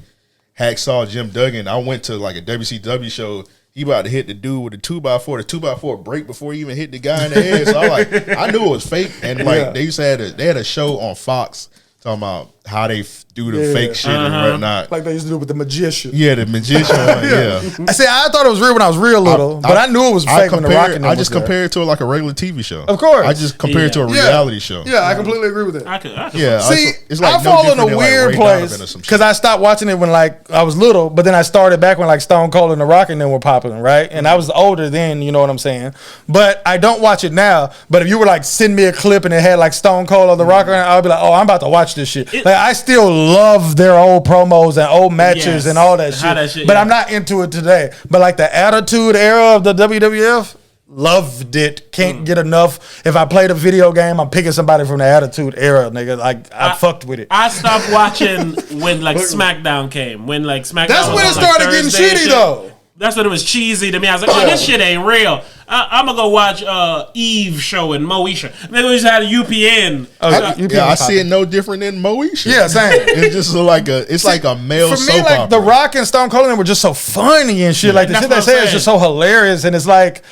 Hacksaw Jim Duggan. I went to like a WCW show. He about to hit the dude with a 2x4. The 2x4 break before he even hit the guy in the head. So I knew it was fake. And like they used to they had a show on Fox talking about how they do the fake shit and whatnot. Like they used to do with the magician. Yeah, the magician one, I see, I thought it was real when I was real little, but I knew it was fake when the Rock and I just compared it to like a regular TV show. Of course. I just compared it to a reality show. Yeah, I completely agree with that. I could See, it's like I fall in a weird place because I stopped watching it when like I was little, but then I started back when like Stone Cold and The Rock and them were popular, right? And I was older then, you know what I'm saying? But I don't watch it now. But if you were like send me a clip and it had like Stone Cold or The Rock, I'd be like, oh, I'm about to watch this shit. Like I still love their old promos and old matches and all that shit. But I'm not into it today. But like the Attitude Era of the WWF, loved it. Can't get enough. If I played a video game, I'm picking somebody from the Attitude Era, nigga. Like I fucked with it. I stopped watching when like SmackDown came. When like SmackDown. That's when it started getting shitty though. That's when it was cheesy to me. I was like, oh, this shit ain't real. I'm going to go watch Eve show and Moesha. Maybe we just had a UPN. I see it no different than Moesha. Yeah, same. It's just like a male for soap me, like opera. The Rock and Stone Cold were just so funny and shit. Like the shit they say is just so hilarious, and it's like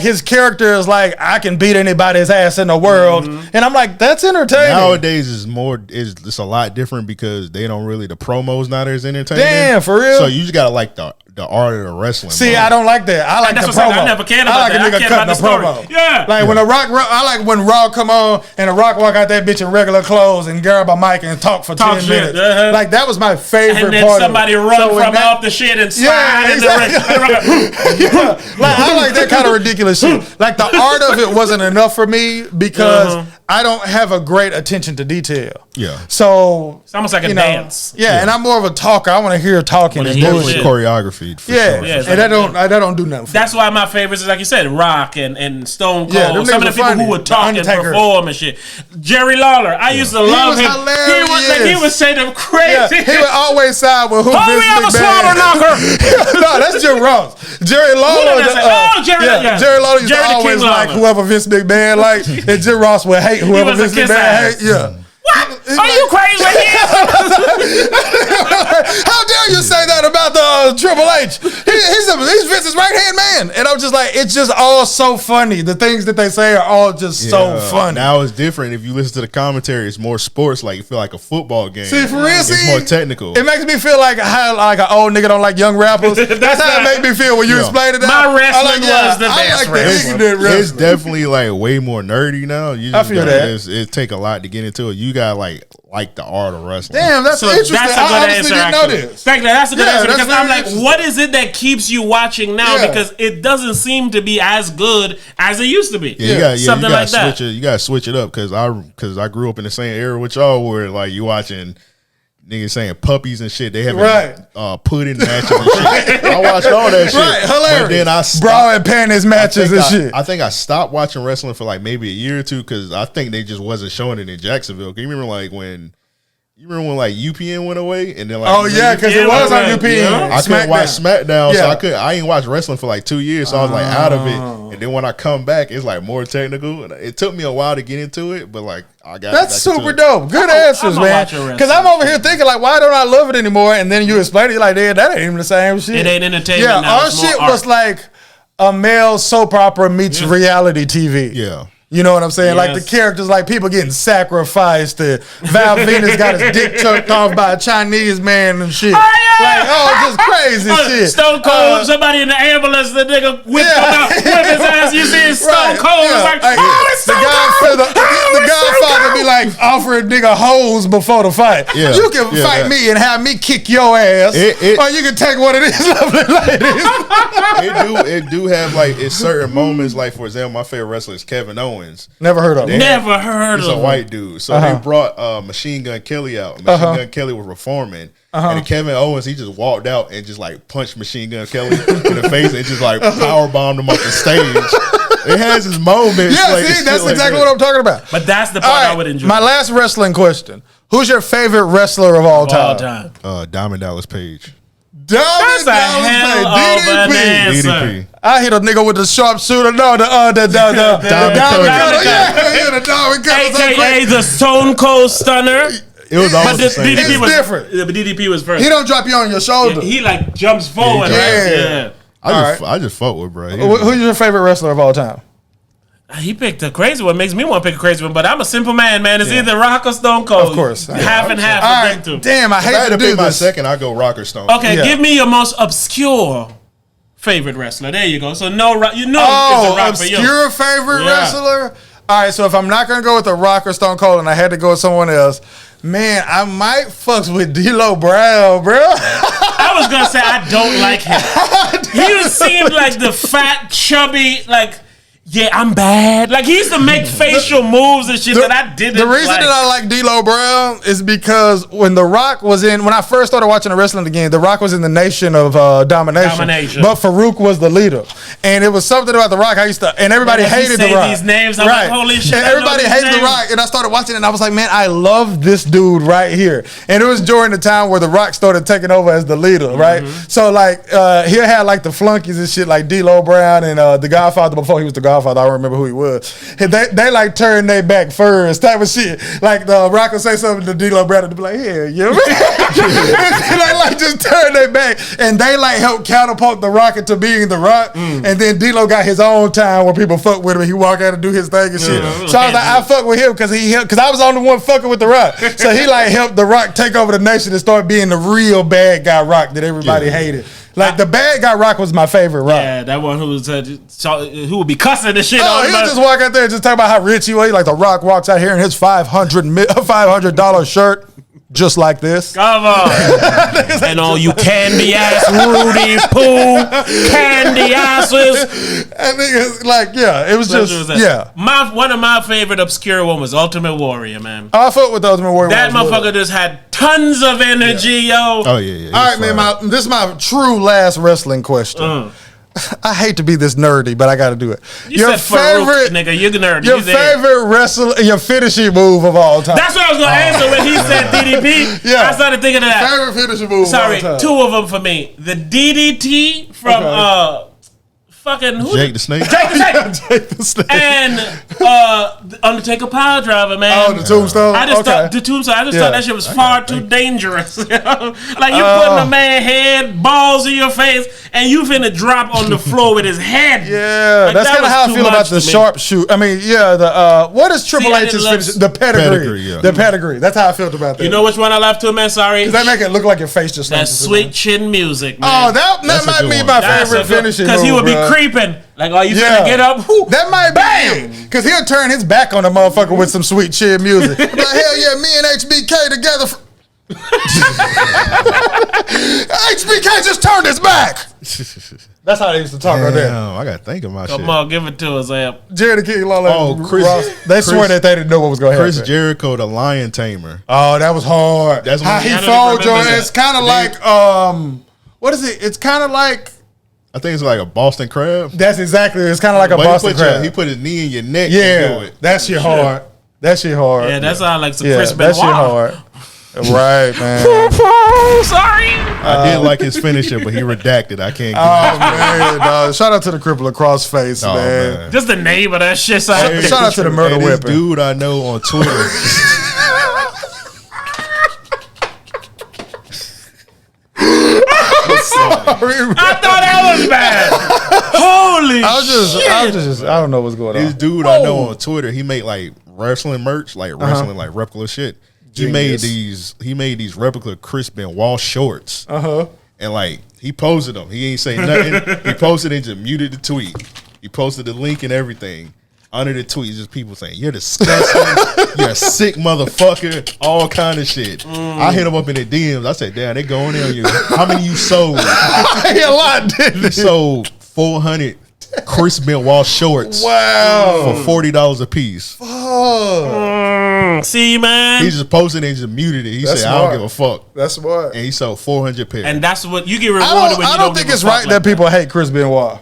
his character is like, I can beat anybody's ass in the world, and I'm like, that's entertaining. Nowadays it's a lot different because they don't really the promos not as entertaining. Damn, for real. So you just gotta like the art of the wrestling. See, bro. I don't like that. I like the promo. I never cared about that. I like a nigga cutting the promo. Yeah. Like when The Rock, I like when Raw come on and The Rock walk out that bitch in regular clothes and grab a mic and talk for 10 minutes. Like that was my favorite part. And then somebody run from off the shit and slide in the ring. Like I like that kind of ridiculous shit. Like the art of it wasn't enough for me because I don't have a great attention to detail. Yeah. So it's almost like a dance. Yeah, and I'm more of a talker. I want to hear talking and doing shit. Choreography. For sure. And that don't do nothing. That's why my favorites is like you said, Rock and Stone Cold. Some of the people who would talk and perform and shit. Jerry Lawler, I used to love him. He would say them crazy. He would always side with who Vince McMahon. Swallow knocker. No, that's Jim Ross. Jerry Lawler. Jerry Lawler used to always like whoever Vince McMahon like, and Jim Ross would hate whoever Vince McMahon hate. Yeah. What? Are you crazy? How dare you say that about the Triple H? He's Vince's right hand man, and I'm just like, it's just all so funny. The things that they say are all just so funny. Now it's different. If you listen to the commentary, it's more sports. Like you feel like a football game. See, for real, it's more technical. It makes me feel like how like an old nigga don't like young rappers. That's how it made me feel when you explain it. My wrestling was the best wrestling. It's definitely like way more nerdy now. I feel that it take a lot to get into it. You got like the art of wrestling. Damn, that's interesting. That's a good answer. Didn't know this. That's a good answer because I'm like, what is it that keeps you watching now? Because it doesn't seem to be as good as it used to be. Something like that. You gotta switch it up because I grew up in the same era with y'all where like you watching niggas saying puppies and shit. They having pudding matches and shit. I watched all that shit. Right, hilarious. But then I stopped. Bra and panties matches and shit. I think I stopped watching wrestling for like maybe a year or two because I think they just wasn't showing it in Jacksonville. Can you remember like when like UPN went away and then like because it was on UPN. I couldn't watch SmackDown, so I ain't watched wrestling for like 2 years, so I was like out of it. And then when I come back, it's like more technical. It took me a while to get into it, but like I got. That's super dope. Good answers, man. Because I'm over here thinking like, why don't I love it anymore? And then you explain it, you're like, that ain't even the same shit. It ain't entertainment. Yeah, our shit was like a male soap opera meets reality TV. Yeah. You know what I'm saying? Like the Yes. characters, like people getting sacrificed. Val Venus got his dick chucked off by a Chinese man and shit. Just crazy shit. Stone Cold, somebody in the ambulance, the nigga whip his ass. You see it's Stone Cold. It's like, it's Stone Cold. The Godfather be like offering nigga hoes before the fight. Yeah. You can fight me and have me kick your ass, or you can take one of these lovely ladies. It do have like it's certain moments. Like for example, my favorite wrestler is Kevin Owens. Never heard of him. Never heard of him. He's a white dude. So they brought Machine Gun Kelly out. Machine Gun Kelly was reforming. And Kevin Owens, he just walked out and just like punched Machine Gun Kelly in the face and just like power bombed him off the stage. It has its moments. Yeah, like, see, that's exactly what I'm talking about. But that's the part I would enjoy. My last wrestling question. Who's your favorite wrestler of all time? Diamond Dallas Page. That's a hell of an answer. DDP. I hit a nigga with the sharpshooter. No, the diamond cutter. AKA the Stone Cold Stunner. It was almost the same. DDP was different. But DDP was first. He don't drop you on your shoulder. He like jumps forward. Yeah. Right? I just fuck with bro. Who's your favorite wrestler of all time? He picked a crazy one. Makes me want to pick a crazy one. But I'm a simple man. It's either Rock or Stone Cold. Of course. Half and half. All right. Damn, I hate to do my this. second, I go Rock or Stone. Okay, give me your most obscure favorite wrestler. There you go. So it's a Rock for you. Obscure favorite wrestler? All right, so if I'm not going to go with the Rock or Stone Cold and I had to go with someone else, man, I might fucks with D'Lo Brown, bro. I was going to say I don't like him. He seemed like the fat, chubby, like, yeah, I'm bad. Like, he used to make facial moves and shit that I didn't The reason that I like D'Lo Brown is because when The Rock was when I first started watching the wrestling again, The Rock was in the Nation of Domination. But Farouk was the leader. And it was something about The Rock and everybody hated The Rock. These names, I'm like, holy shit. And everybody hated The Rock. And I started watching it and I was like, man, I love this dude right here. And it was during the time where The Rock started taking over as the leader, right? So, like, he had, like, the flunkies and shit, like D'Lo Brown and The Godfather before he was The Godfather. I don't remember who he was. And they like turned their back first type of shit. Like the Rock will say something to D'Lo Brown and be like, yeah, you know what I mean? They like just turn their back. And they like help catapult The Rock into being The Rock. And then D'Lo got his own time where people fuck with him. He walk out and do his thing and shit. So I was like, I fuck with him because I was the only one fucking with The Rock. So he like helped The Rock take over the nation and start being the real bad guy Rock that everybody hated. Like the bad guy Rock was my favorite Rock. Yeah, that one who would be cussing the shit out. Oh, he would just walk out there and just talk about how rich he was. Like the Rock walks out here in his $500 shirt, just like this. Come on. And all you candy ass Rudy Poo candy asses. I think like it was just One of my favorite obscure one was Ultimate Warrior, man. I fuck with the Ultimate Warrior. That motherfucker just had tons of energy, yo. Oh yeah. All right, man. This is my true last wrestling question. I hate to be this nerdy, but I got to do it. Your favorite, nigga, you're nerdy. Your favorite wrestler, your finishing move of all time. That's what I was gonna answer when he said DDP. I started thinking of that. Favorite finishing move. Sorry, of all time. two of them for me. The DDT from fucking who? Jake the Snake. Jake the Snake. And the Undertaker Power Driver, man. Oh, the Tombstone. I just thought the Tombstone. I just thought that shit was far too dangerous. Like you putting a man head, balls in your face, and you finna drop on the floor with his head. Yeah, like, that's kind of how I feel about the sharpshoot. I mean, the what is Triple H's finish? The pedigree. The pedigree. That's how I felt about that. You know which one I love too, man? Sorry. Because that make it look like your face just. That sweet chin music, man. Oh, that might be my favorite finishing. Because he would be creeping. Like, are you trying to get up? Whew. That might be. Because he'll turn his back on the motherfucker with some sweet chin music. Like, hell yeah, me and HBK together. HBK just turned his back. That's how they used to talk right there. I got to think of my shit. Come on, give it to us, Am. Jerry the King Lawler. Oh, Chris. They swear that they didn't know what was going to happen. Chris Jericho, the Lion Tamer. Oh, that was hard. That's how he fold your. It's kind of like what is it? It's kind of like. I think it's like a Boston Crab. That's exactly. It's kind of like a Boston Crab. He put his knee in your neck. Yeah, that shit hard. That shit hard. Yeah, that sounds like some Chris Benoit. That shit hard. Right, man. Sorry. I did like his finisher, but he redacted. I can't. Man, dog. Shout out to the cripple across face, man. Just the name of that shit. Shout out to the murder weapon. This dude I know on Twitter. I thought that was bad. Holy I don't know what's going on. This dude I know on Twitter, he made like wrestling merch, like wrestling, like replica shit. He made these replica Chris Benoit shorts. And like he posted them. He ain't say nothing. He posted and just muted the tweet. He posted the link and everything. Under the tweet, just people saying, "You're disgusting. You're a sick motherfucker." All kind of shit. I hit him up in the DMs. I said, "Damn, they going in on you. How many you sold?" A lot, didn't You sold 400 Chris Benoit shorts. Wow, for $40 a piece. See, man. He just posted and just muted it. He said, "I don't give a fuck." That's smart. And he sold 400 pairs. And that's what you get rewarded when you I don't think it's right that people hate Chris Benoit.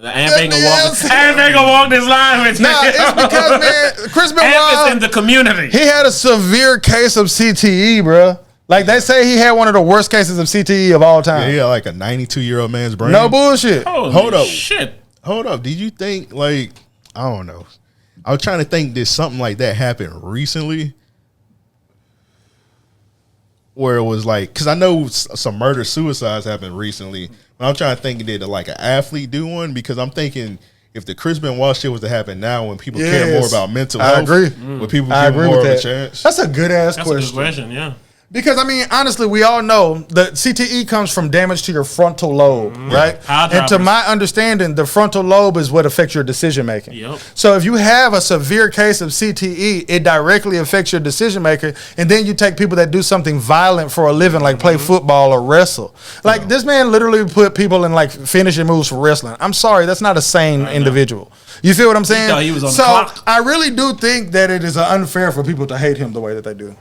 Amp ain't gonna walk this line with you. Nah, it's because, man, Chris Benoit, Amp is in the community. he had a severe case of CTE, bro. Like, they say he had one of the worst cases of CTE of all time. Yeah, he had like a 92-year-old man's brain. No bullshit. Hold up. Shit. Hold up. Did you think, like, I don't know. I was trying to think, did something like that happen recently? Where it was like, because I know some murder-suicides happened recently. But I'm trying to think, did like an athlete do one? Because I'm thinking, if the Chris Benoit shit was to happen now, when people care more about mental health, I agree. When people give more of a chance. That's a good-ass question. That's a good question, yeah. Because, I mean, honestly, we all know that CTE comes from damage to your frontal lobe, right? And to my understanding, the frontal lobe is what affects your decision making. Yep. So if you have a severe case of CTE, it directly affects your decision making. And then you take people that do something violent for a living, like play football or wrestle. Like, this man literally put people in, like, finishing moves for wrestling. I'm sorry, that's not a sane individual. You feel what I'm saying? He thought he was on the clock. I really do think that it is unfair for people to hate him the way that they do.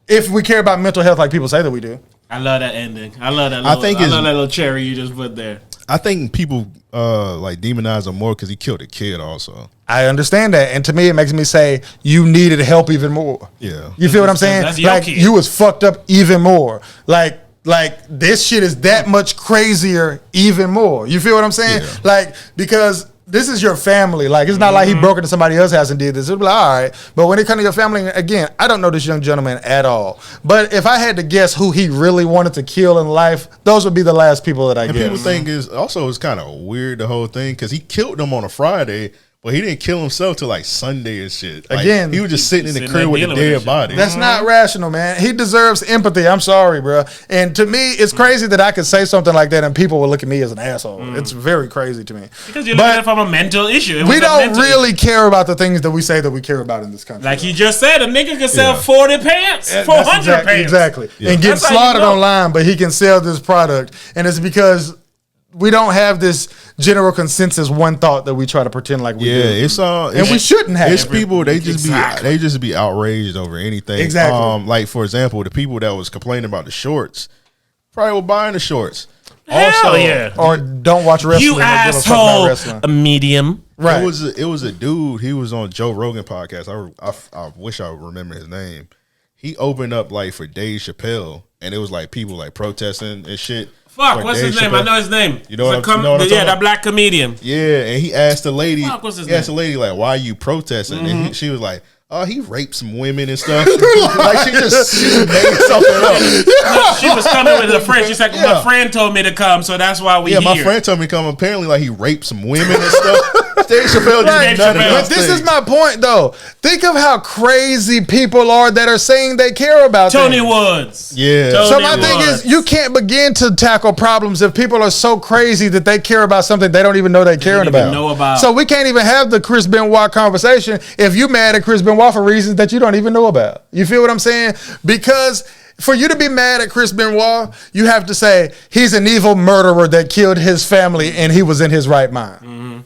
If we care about mental health like people say that we do. I love that ending. I love that little cherry you just put there. I think people like demonize him more because he killed a kid also. I understand that. And to me, it makes me say, you needed help even more. Yeah. You feel what I'm saying? That's your like, kid. you was fucked up even more. Like this shit is that much crazier even more. You feel what I'm saying? Yeah. Like, because this is your family. Like, it's not like he broke into somebody else's house and did this. It'll be like, all right. But when it comes to your family, again, I don't know this young gentleman at all. But if I had to guess who he really wanted to kill in life, those would be the last people that I guess. People think it's kind of weird, the whole thing, because he killed them on a Friday, but he didn't kill himself till like Sunday and shit. Like, again, he was just sitting in the crib with a dead body. That's not rational, man. He deserves empathy. I'm sorry, bro. And to me, it's crazy that I could say something like that and people will look at me as an asshole. It's very crazy to me. Because you're looking at it from a mental issue. We don't really care about the things that we say that we care about in this country. Like you just said, a nigga can sell 40 pants, 400 pants. Exactly. Yeah. And get slaughtered online, but he can sell this product. And it's because we don't have this general consensus, one thought that we try to pretend like we do. It's and we shouldn't have. It's people, they just be outraged over anything. Exactly. Like, for example, the people that was complaining about the shorts probably were buying the shorts. Hell yeah. Or don't watch wrestling. You asshole. A medium. Right. It was a dude. He was on Joe Rogan podcast. I wish I would remember his name. He opened up like for Dave Chappelle, and it was like people like protesting and shit. Fuck, what's his name? Chappelle. I know his name. You know what I'm talking that black comedian. Yeah, and he asked the lady. Fuck, what's his he asked the name? lady like, "Why are you protesting?" And she was like, "Oh, he raped some women and stuff." Like she just made something up. No, she was coming with a friend. She's like, my friend told me to come, so that's why we here. My friend told me to come. Apparently, like he raped some women and stuff. Dave Chappelle just nutted But this is my point, though. Think of how crazy people are that are saying they care about Tony things. Woods. Yeah. So my thing is, you can't begin to tackle problems if people are so crazy that they care about something they don't even know they're caring about. So we can't even have the Chris Benoit conversation if you mad at Chris Benoit for reasons that you don't even know about. You feel what I'm saying? Because for you to be mad at Chris Benoit, you have to say he's an evil murderer that killed his family and he was in his right mind. Mm-hmm.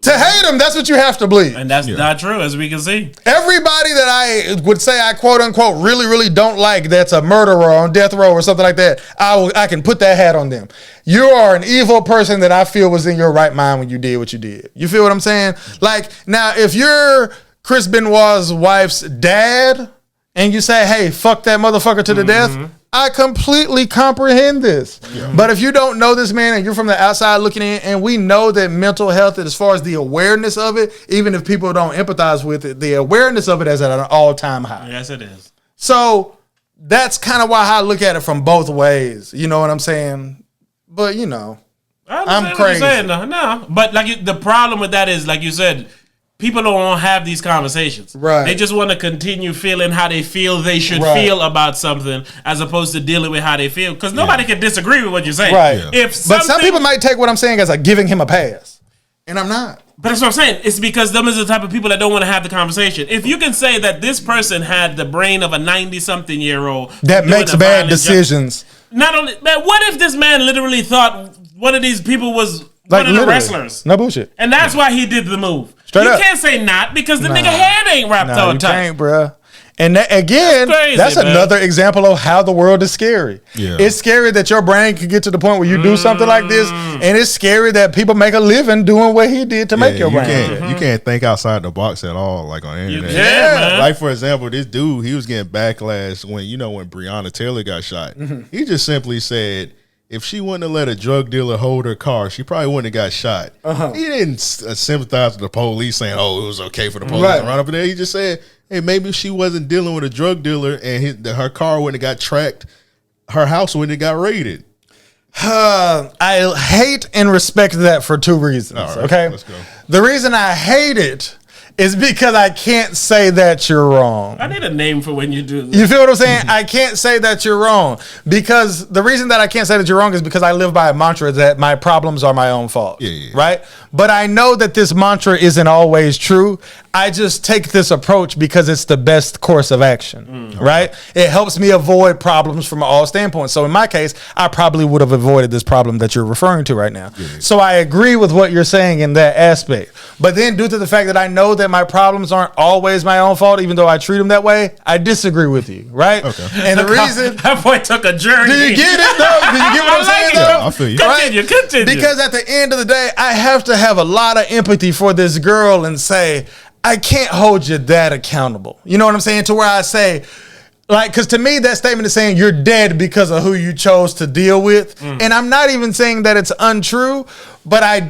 To hate him, that's what you have to believe. And that's not true, as we can see. Everybody that I would say I quote unquote really, really don't like that's a murderer on death row or something like that, I can put that hat on them. You are an evil person that I feel was in your right mind when you did what you did. You feel what I'm saying? Like, now, if you're Chris Benoit's wife's dad and you say, hey, fuck that motherfucker to the death, I completely comprehend this. Yeah. But if you don't know this man and you're from the outside looking in, and we know that mental health, as far as the awareness of it, even if people don't empathize with it, the awareness of it is at an all-time high. Yes, it is. So that's kind of why I look at it from both ways. You know what I'm saying? But, you know, I'm crazy. What you're saying, no, but like the problem with that is, like you said, people don't want to have these conversations. Right. They just want to continue feeling how they feel they should feel about something, as opposed to dealing with how they feel. Because nobody can disagree with what you're saying. Right. Yeah. But some people might take what I'm saying as like giving him a pass, and I'm not. But that's what I'm saying. It's because them is the type of people that don't want to have the conversation. If you can say that this person had the brain of a 90-something-year-old that makes bad decisions. Not only, man, what if this man literally thought one of these people was Like one of the wrestlers? No bullshit. And that's why he did the move. Straight you up. Can't say not, because the nigga head ain't wrapped on you tight. can't, bruh. And that, again, That's crazy, that's man. another example of how the world is scary. Yeah. It's scary that your brain can get to the point where you do something like this, and it's scary that people make a living doing what he did to make your brain. You can't think outside the box at all, like on the internet. can, man. Like, for example, this dude, he was getting backlash when Breonna Taylor got shot. He just simply said, if she wouldn't have let a drug dealer hold her car, she probably wouldn't have got shot. He didn't sympathize with the police saying, oh, it was okay for the police to run up in there. He just said, hey, maybe if she wasn't dealing with a drug dealer and her car wouldn't have got tracked, her house wouldn't have got raided. I hate and respect that for two reasons. All right, okay, let's go. The reason I hate it is because I can't say that you're wrong. I need a name for when you do this. You feel what I'm saying? I can't say that you're wrong, because the reason that I can't say that you're wrong is because I live by a mantra that my problems are my own fault. Yeah. Right? But I know that this mantra isn't always true. I just take this approach because it's the best course of action. Right? It helps me avoid problems from all standpoints. So in my case, I probably would have avoided this problem that you're referring to right now. So I agree with what you're saying in that aspect. But then, due to the fact that I know that my problems aren't always my own fault, even though I treat them that way, I disagree with you, right? Okay. And the reason that boy took a journey. Do you get it though? Do you get what I'm saying though? I feel you. Continue. Because at the end of the day, I have to have a lot of empathy for this girl and say, I can't hold you that accountable. You know what I'm saying? To where I say, like, because to me, that statement is saying you're dead because of who you chose to deal with. And I'm not even saying that it's untrue, but I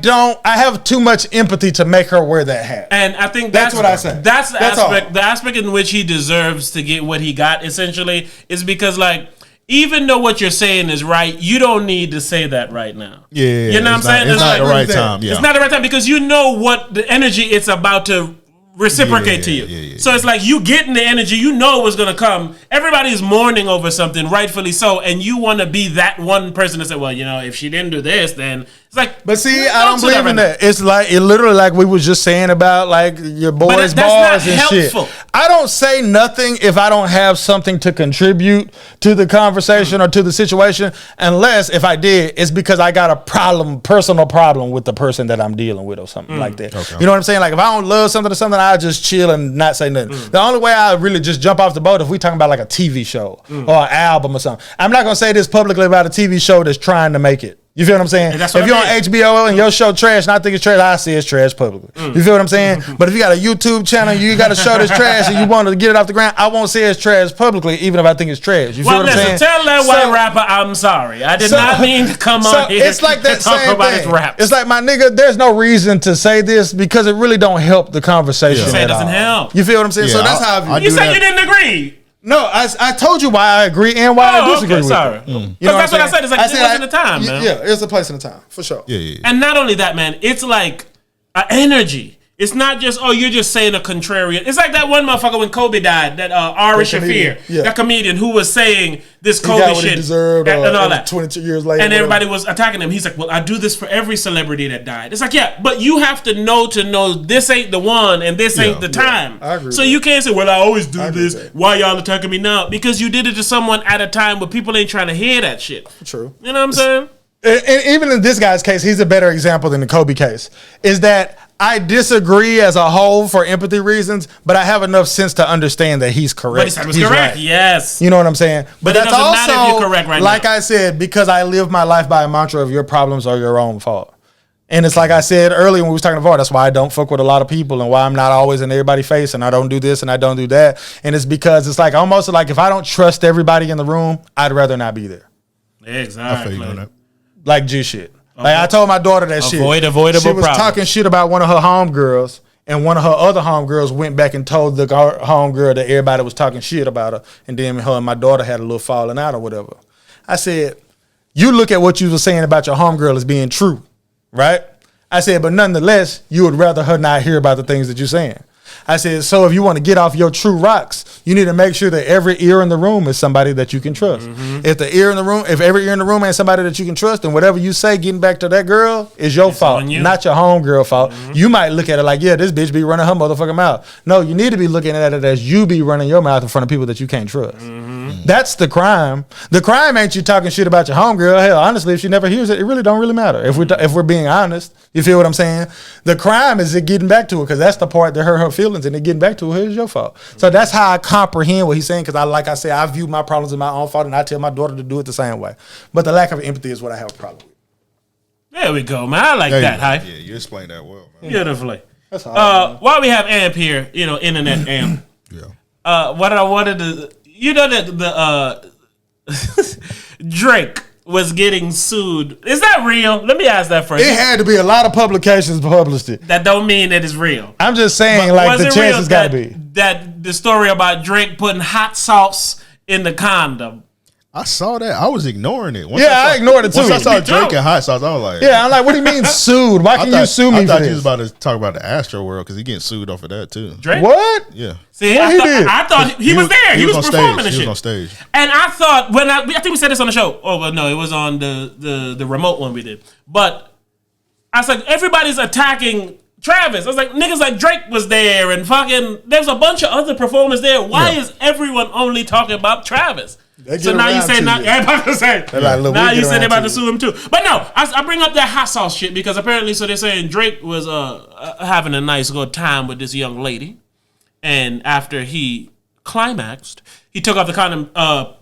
have too much empathy to make her wear that hat. And I think that's what I say. That's the aspect. all. The aspect in which he deserves to get what he got, essentially, is because, like, even though what you're saying is right, you don't need to say that right now. Yeah. You know what I'm saying? It's not the right that. time. Yeah. It's not the right time, because you know what the energy it's about to reciprocate to you. So it's like you getting the energy, you know what's gonna come. Everybody's mourning over something, rightfully so, and you want to be that one person that said, well, you know, if she didn't do this, then it's like. But see, I don't believe in that. It's like, it literally, like we was just saying about like your boys' bars and helpful. shit. I don't say nothing if I don't have something to contribute to the conversation or to the situation, unless if I did, it's because I got a personal problem with the person that I'm dealing with or something like that. Okay. You know what I'm saying? Like if I don't love something or something, I'll just chill and not say nothing. The only way I really just jump off the boat if we talking about like a TV show or an album or something. I'm not gonna say this publicly about a TV show that's trying to make it. You feel what I'm saying? If you're on HBO and your show trash and I think it's trash, I say it's trash publicly. You feel what I'm saying? But if you got a YouTube channel, you got a show that's trash and you want to get it off the ground, I won't say it's trash publicly, even if I think it's trash. You feel what I'm saying? Tell that white rapper I'm sorry. I did not mean to come on here it's like that and talk same about thing. his rap. It's like, my nigga, there's no reason to say this because it really don't help the conversation. You say it at doesn't all. help. You feel what I'm saying? Yeah, So that's how I view it. You said you didn't agree. No, I told you why I agree and why I disagree with sorry. you. Because that's what I said. It's like it wasn't the time, man. Yeah, it's a place and a time, for sure. Yeah. And not only that, man, it's like an energy. It's not just, oh, you're just saying a contrarian. It's like that one motherfucker when Kobe died, that Ari Shafir, that comedian who was saying this Kobe shit deserved, and all that. 22 years later. And everybody was attacking him. He's like, well, I do this for every celebrity that died. It's like, yeah, but you have to know this ain't the one and this ain't the time. I agree so with you can't say, well, I always do this. with that. Why y'all attacking me now? Because you did it to someone at a time where people ain't trying to hear that shit. True. You know what I'm saying? And even in this guy's case, he's a better example than the Kobe case. Is that I disagree as a whole for empathy reasons, but I have enough sense to understand that he's correct. But he said it was He's correct. right. Yes. You know what I'm saying? But it that's doesn't also, matter if you're correct right like now. I said, because I live my life by a mantra of your problems are your own fault. And it's like I said earlier when we was talking about, that's why I don't fuck with a lot of people and why I'm not always in everybody's face and I don't do this and I don't do that. And it's because it's like almost like if I don't trust everybody in the room, I'd rather not be there. Exactly. I feel you on that. Like G shit. Like I told my daughter that shit. Avoidable She was problems. talking shit about one of her homegirls, and one of her other homegirls went back and told the homegirl that everybody was talking shit about her, and then her and my daughter had a little falling out or whatever. I said, you look at what you were saying about your homegirl as being true, right? I said, but nonetheless, you would rather her not hear about the things that you're saying. I said, so if you want to get off your true rocks, you need to make sure that every ear in the room is somebody that you can trust. If every ear in the room ain't somebody that you can trust, then whatever you say getting back to that girl is your fault, not your homegirl fault. You might look at it like, yeah, this bitch be running her motherfucking mouth. No, you need to be looking at it as you be running your mouth in front of people that you can't trust. That's the crime. The crime ain't you talking shit about your homegirl. Hell, honestly, if she never hears it, it really don't really matter. If we're being honest, you feel what I'm saying? The crime is it getting back to her, because that's the part that hurt her feelings, and it getting back to her is your fault. So that's how I comprehend what he's saying, because like I said, I view my problems as my own fault, and I tell my daughter to do it the same way. But the lack of empathy is what I have a problem with. There we go, man. I like that, Hype. Yeah, you explained that well, man. Beautifully. That's hard, while we have Amp here, internet Amp. What I wanted to, that the Drake was getting sued. Is that real? Let me ask that first. It had to be. A lot of publications published it. That don't mean that it's real. I'm just saying, the chances got to be. That the story about Drake putting hot sauce in the condom. I saw that. I was ignoring it. I ignored it too. Once I saw Drake and hot sauce, I was like, I'm like, what do you mean sued? Why can you sue me for this? I thought you was about to talk about the Astro World, because he getting sued off of that too. Drake? What? Yeah. See, I thought he was there. He was performing and shit. He was on stage. And I thought, I think we said this on the show. Oh, well, no, it was on the remote one we did. But I was like, everybody's attacking Travis. I was like, niggas like Drake was there, and fucking, there's a bunch of other performers there. Why is everyone only talking about Travis? So now you say now you said they're about to sue him too. But no, I bring up that hot sauce shit because apparently, so they're saying Drake was having a nice good time with this young lady, and after he climaxed, he took off the condom,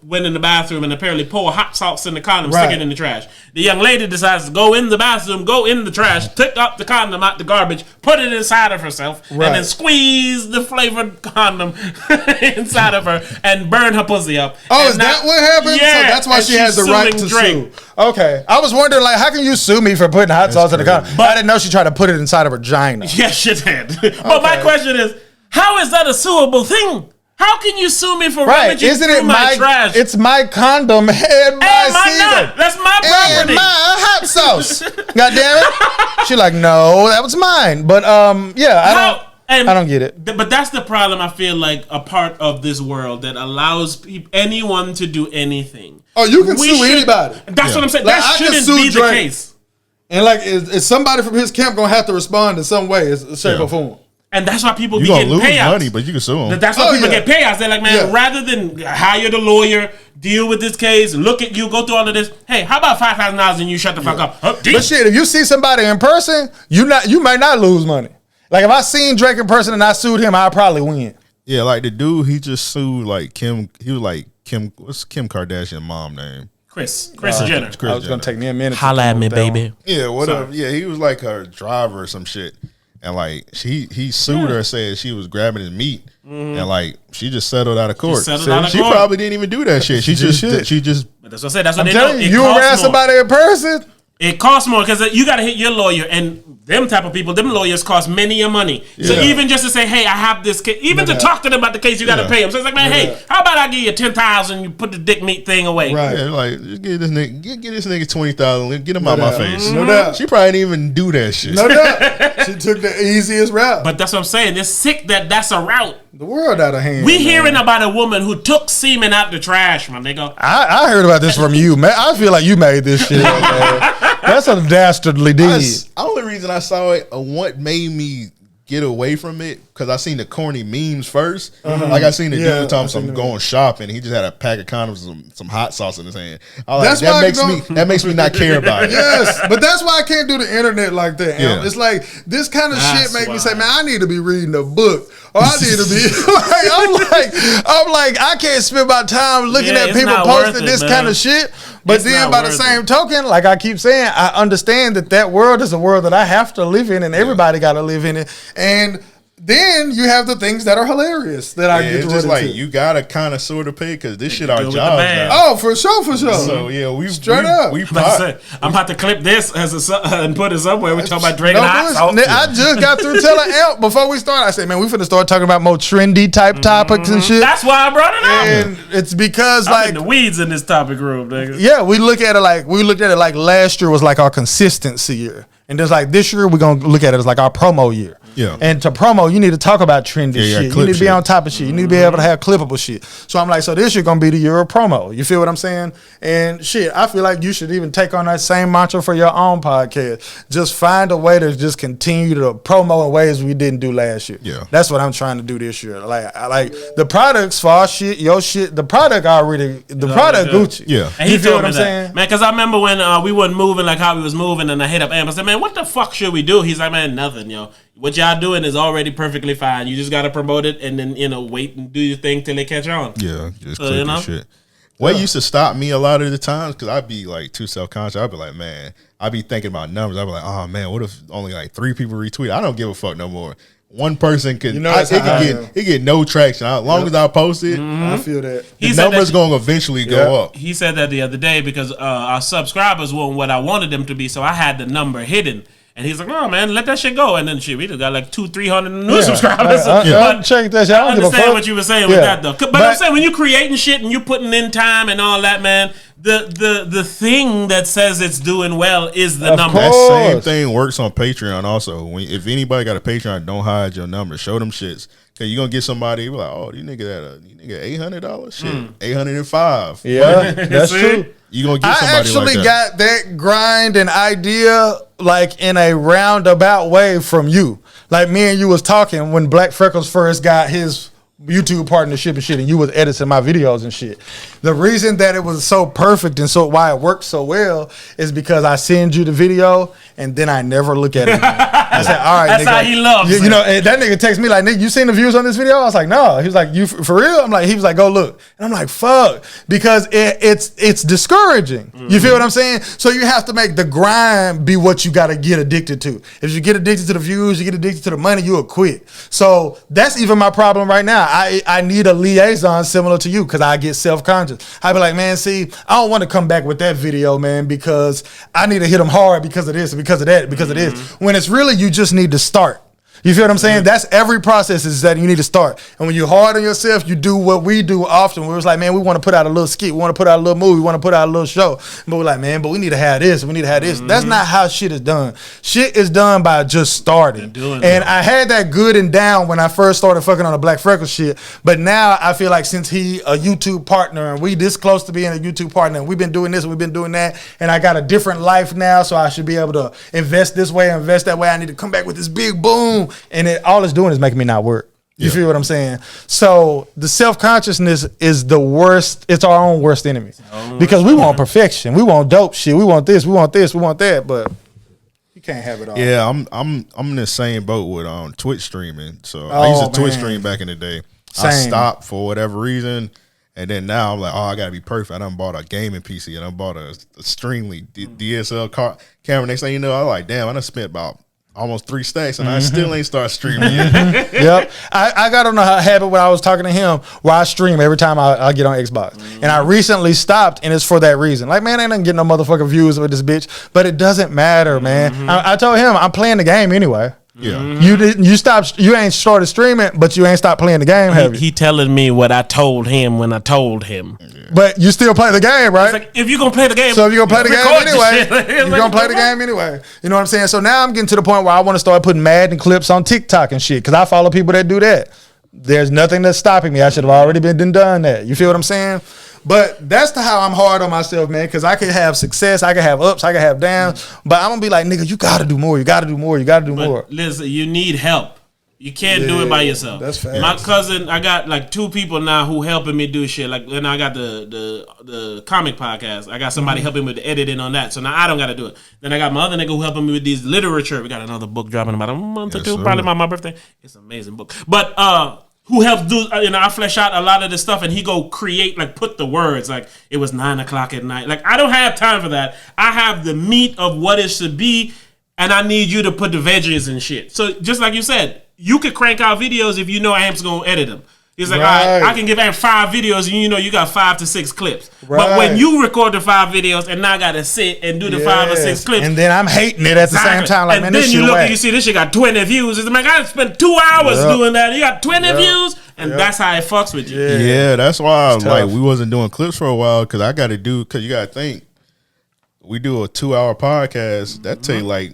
went in the bathroom, and apparently poured hot sauce in the condom, stick it in the trash. The young lady decides to go in the bathroom, go in the trash, take up the condom out the garbage, put it inside of herself, and then squeeze the flavored condom inside of her and burn her pussy up. Oh, is that what happened? Yeah, so that's why she has the right to Drake. sue. Okay. I was wondering, how can you sue me for putting hot sauce in the condom? But I didn't know she tried to put it inside of her vagina. Yes, she did. But my question is, how is that a suable thing? How can you sue me for rummaging through my trash? It's my condom and my semen. That's my property. And my hot sauce. God damn it. She's like, no, that was mine. But I don't get it. But that's the problem. I feel like a part of this world that allows anyone to do anything. Oh, you can sue anybody. That's what I'm saying. That shouldn't be the case. And is somebody from his camp gonna have to respond in some way, shape, or form? And that's why people be getting payouts. You gonna lose money, but you can sue them. That's why people get payouts. They're like, man, rather than hire the lawyer, deal with this case, look at you, go through all of this. Hey, how about $5,000 and you shut the fuck up? But shit, if you see somebody in person, you might not lose money. Like if I seen Drake in person and I sued him, I'd probably win. Yeah, like the dude, he just sued like Kim. He was like Kim. What's Kim Kardashian's mom name? Kris Jenner. I was gonna take me a minute. Holla at me, baby. Yeah, whatever. Yeah, he was like her driver or some shit. And like he sued her and said she was grabbing his meat, and like she just settled out of court. She probably didn't even do that shit. She just. But that's what I said. That's what I'm they know. You harass somebody in person. It costs more because you got to hit your lawyer, and them type of people, them lawyers cost many a money. So even just to say, hey, I have this case, even to talk to them about the case, you got to pay them. So it's like, man, hey, how about I give you $10,000, you put the dick meat thing away? Right. Yeah, like just give this nigga $20,000, get him out my face. No doubt. She probably didn't even do that shit. No doubt. She took the easiest route. But that's what I'm saying. It's sick that's a route. The world out of hand. We hearing about a woman who took semen out the trash, man. They go. I heard about this from you, man. I feel like you made this shit up, man. That's a dastardly deed. The only reason I saw it, what made me get away from it, because I seen the corny memes first. Like I seen the dude talking some going shopping. He just had a pack of condoms and some hot sauce in his hand. That makes me not care about it. Yes, but that's why I can't do the internet like that. Yeah. It's like this kind of shit make me say, man, I need to be reading a book. Or I need to be I'm like, I can't spend my time looking at people posting this kind of shit. But then by the same token, like I keep saying, I understand that world is a world that I have to live in, and everybody got to live in it. And then you have the things that are hilarious that I get to it's just like you gotta kind of sort of pay because this shit our job now. Oh, for sure. So yeah, we I'm about to clip this and put it somewhere. We talking about Drake and Hot Sauce. I just got through telling Amp before we started. I said, man, we finna start talking about more trendy type topics and shit. That's why I brought it up. And it's because I'm in the weeds in this topic room, nigga. Yeah, we looked at it like last year was like our consistency year. And just like this year, we're going to look at it as like our promo year. Yeah. And to promo, you need to talk about trendy shit. You need to be on top of shit. You need to be able to have clippable shit. So I'm like, so this year going to be the year of promo. You feel what I'm saying? And shit, I feel like you should even take on that same mantra for your own podcast. Just find a way to just continue to promo in ways we didn't do last year. Yeah. That's what I'm trying to do this year. Like, I like the products for our shit, your shit, the product already, the product Gucci. Yeah. And he feel told what me I'm that. saying? Man, because I remember when we wasn't moving like how we was moving, and I hit up Amp. I said, man, what the fuck should we do? He's like, man, nothing, yo. What y'all doing is already perfectly fine. You just got to promote it and then, wait and do your thing till they catch on. Yeah, just click your shit. What used to stop me a lot of the times, because I'd be like too self-conscious. I'd be like, man, I'd be thinking about numbers. I'd be like, oh man, what if only like 3 people retweet? I don't give a fuck no more. One person could, it get no traction. As long as I post it, I feel that. The numbers going to eventually go up. He said that the other day because our subscribers weren't what I wanted them to be, so I had the number hidden. And he's like, "No, man, let that shit go." And then shit, we just got like 200-300 new subscribers. Check that shit. I understand what you were saying with that though. But I'm saying when you're creating shit and you're putting in time and all that, man, the thing that says it's doing well is the number. That same thing works on Patreon also. If anybody got a Patreon, don't hide your number. Show them shits. Cause you're gonna get somebody like, oh, you nigga $800 shit, $805. Yeah, that's true. You gonna get somebody actually like that. got that grind and idea like in a roundabout way from you. Like me and you was talking when Black Freckles first got his YouTube partnership and shit, and you was editing my videos and shit. The reason that it was so perfect and so why it worked so well is because I send you the video and then I never look at it again. I said, all right, that's nigga. how he loves you know, and that nigga texts me like, nigga, you seen the views on this video? I was like, no. He was like, you for real? He was like, go look. And I'm like, fuck. Because it's discouraging. You feel what I'm saying? So you have to make the grind be what you got to get addicted to. If you get addicted to the views, you get addicted to the money, you'll quit. So that's even my problem right now. I need a liaison similar to you because I get self-conscious. I be like, man, see, I don't want to come back with that video, man, because I need to hit them hard because of this, because of that, because of this. When it's really you just need to start. You feel what I'm saying? That's every process is that you need to start. And when you're hard on yourself, you do what we do often. Where it's like, man, we want to put out a little skit. We want to put out a little movie. We want to put out a little show. But we're like, man, but we need to have this. We need to have this. That's not how shit is done. Shit is done by just starting. And I had that good and down when I first started fucking on the Black Freckles shit. But now I feel like since he a YouTube partner and we this close to being a YouTube partner and we've been doing this and we've been doing that and I got a different life now, so I should be able to invest this way, invest that way. I need to come back with this big boom. And all it's doing is making me not work. You feel what I'm saying? So the self-consciousness is the worst. It's our own worst enemy. Because we want perfection. We want dope shit. We want this. We want this. We want that. But you can't have it all. Yeah, I'm in the same boat with Twitch streaming. So I used to Twitch stream back in the day. Same. I stopped for whatever reason. And then now I'm like, oh, I gotta be perfect. I done bought a gaming PC and I bought a Streamly DSL camera. Next thing you know, I was like, damn, I done spent about almost 3 stacks and I still ain't start streaming yet. Yep. I got on a habit when I was talking to him where I stream every time I get on Xbox. And I recently stopped and it's for that reason. Like, man, I ain't getting no motherfucking views with this bitch. But it doesn't matter, man. I told him I'm playing the game anyway. Yeah. You ain't started streaming, but you ain't stopped playing the game, have you? He telling me what I told him when I told him. But you still play the game, right? It's like, if you're going to play the game. So if you're going to play the game anyway, you're going to play the game anyway. You know what I'm saying? So now I'm getting to the point where I want to start putting Madden clips on TikTok and shit because I follow people that do that. There's nothing that's stopping me. I should have already been done that. You feel what I'm saying? But that's how I'm hard on myself, man, because I could have success, I could have ups, I could have downs, but I'm going to be like, nigga, you got to do more, you got to do more, you got to do more. Listen, you need help. You can't do it by yourself. That's fast. My cousin, I got like 2 people now who helping me do shit. Like, and I got the comic podcast. I got somebody helping me with the editing on that. So now I don't got to do it. Then I got my other nigga who helping me with these literature. We got another book dropping in about a month or 2, probably my birthday. It's an amazing book. But who helps do, I flesh out a lot of this stuff and he go create, like put the words, like it was 9:00 at night. Like I don't have time for that. I have the meat of what it should be and I need you to put the veggies and shit. So just like you said, you could crank out videos if you know Amp's gonna edit them. He's like, Right. all right, I can give Amp 5 videos, and you know you got 5 to 6 clips. Right. But when you record the 5 videos and now got to sit and do the 5 or 6 clips, and then I'm hating it at the same time. Like, and man, then this you shit look whack. and you see this shit got 20 views. It's like I spent 2 hours doing that. You got 20 views, and that's how it fucks with you. Yeah, that's why It's like tough. we wasn't doing clips for a while because I got to do because you got to think we do a 2-hour podcast that take like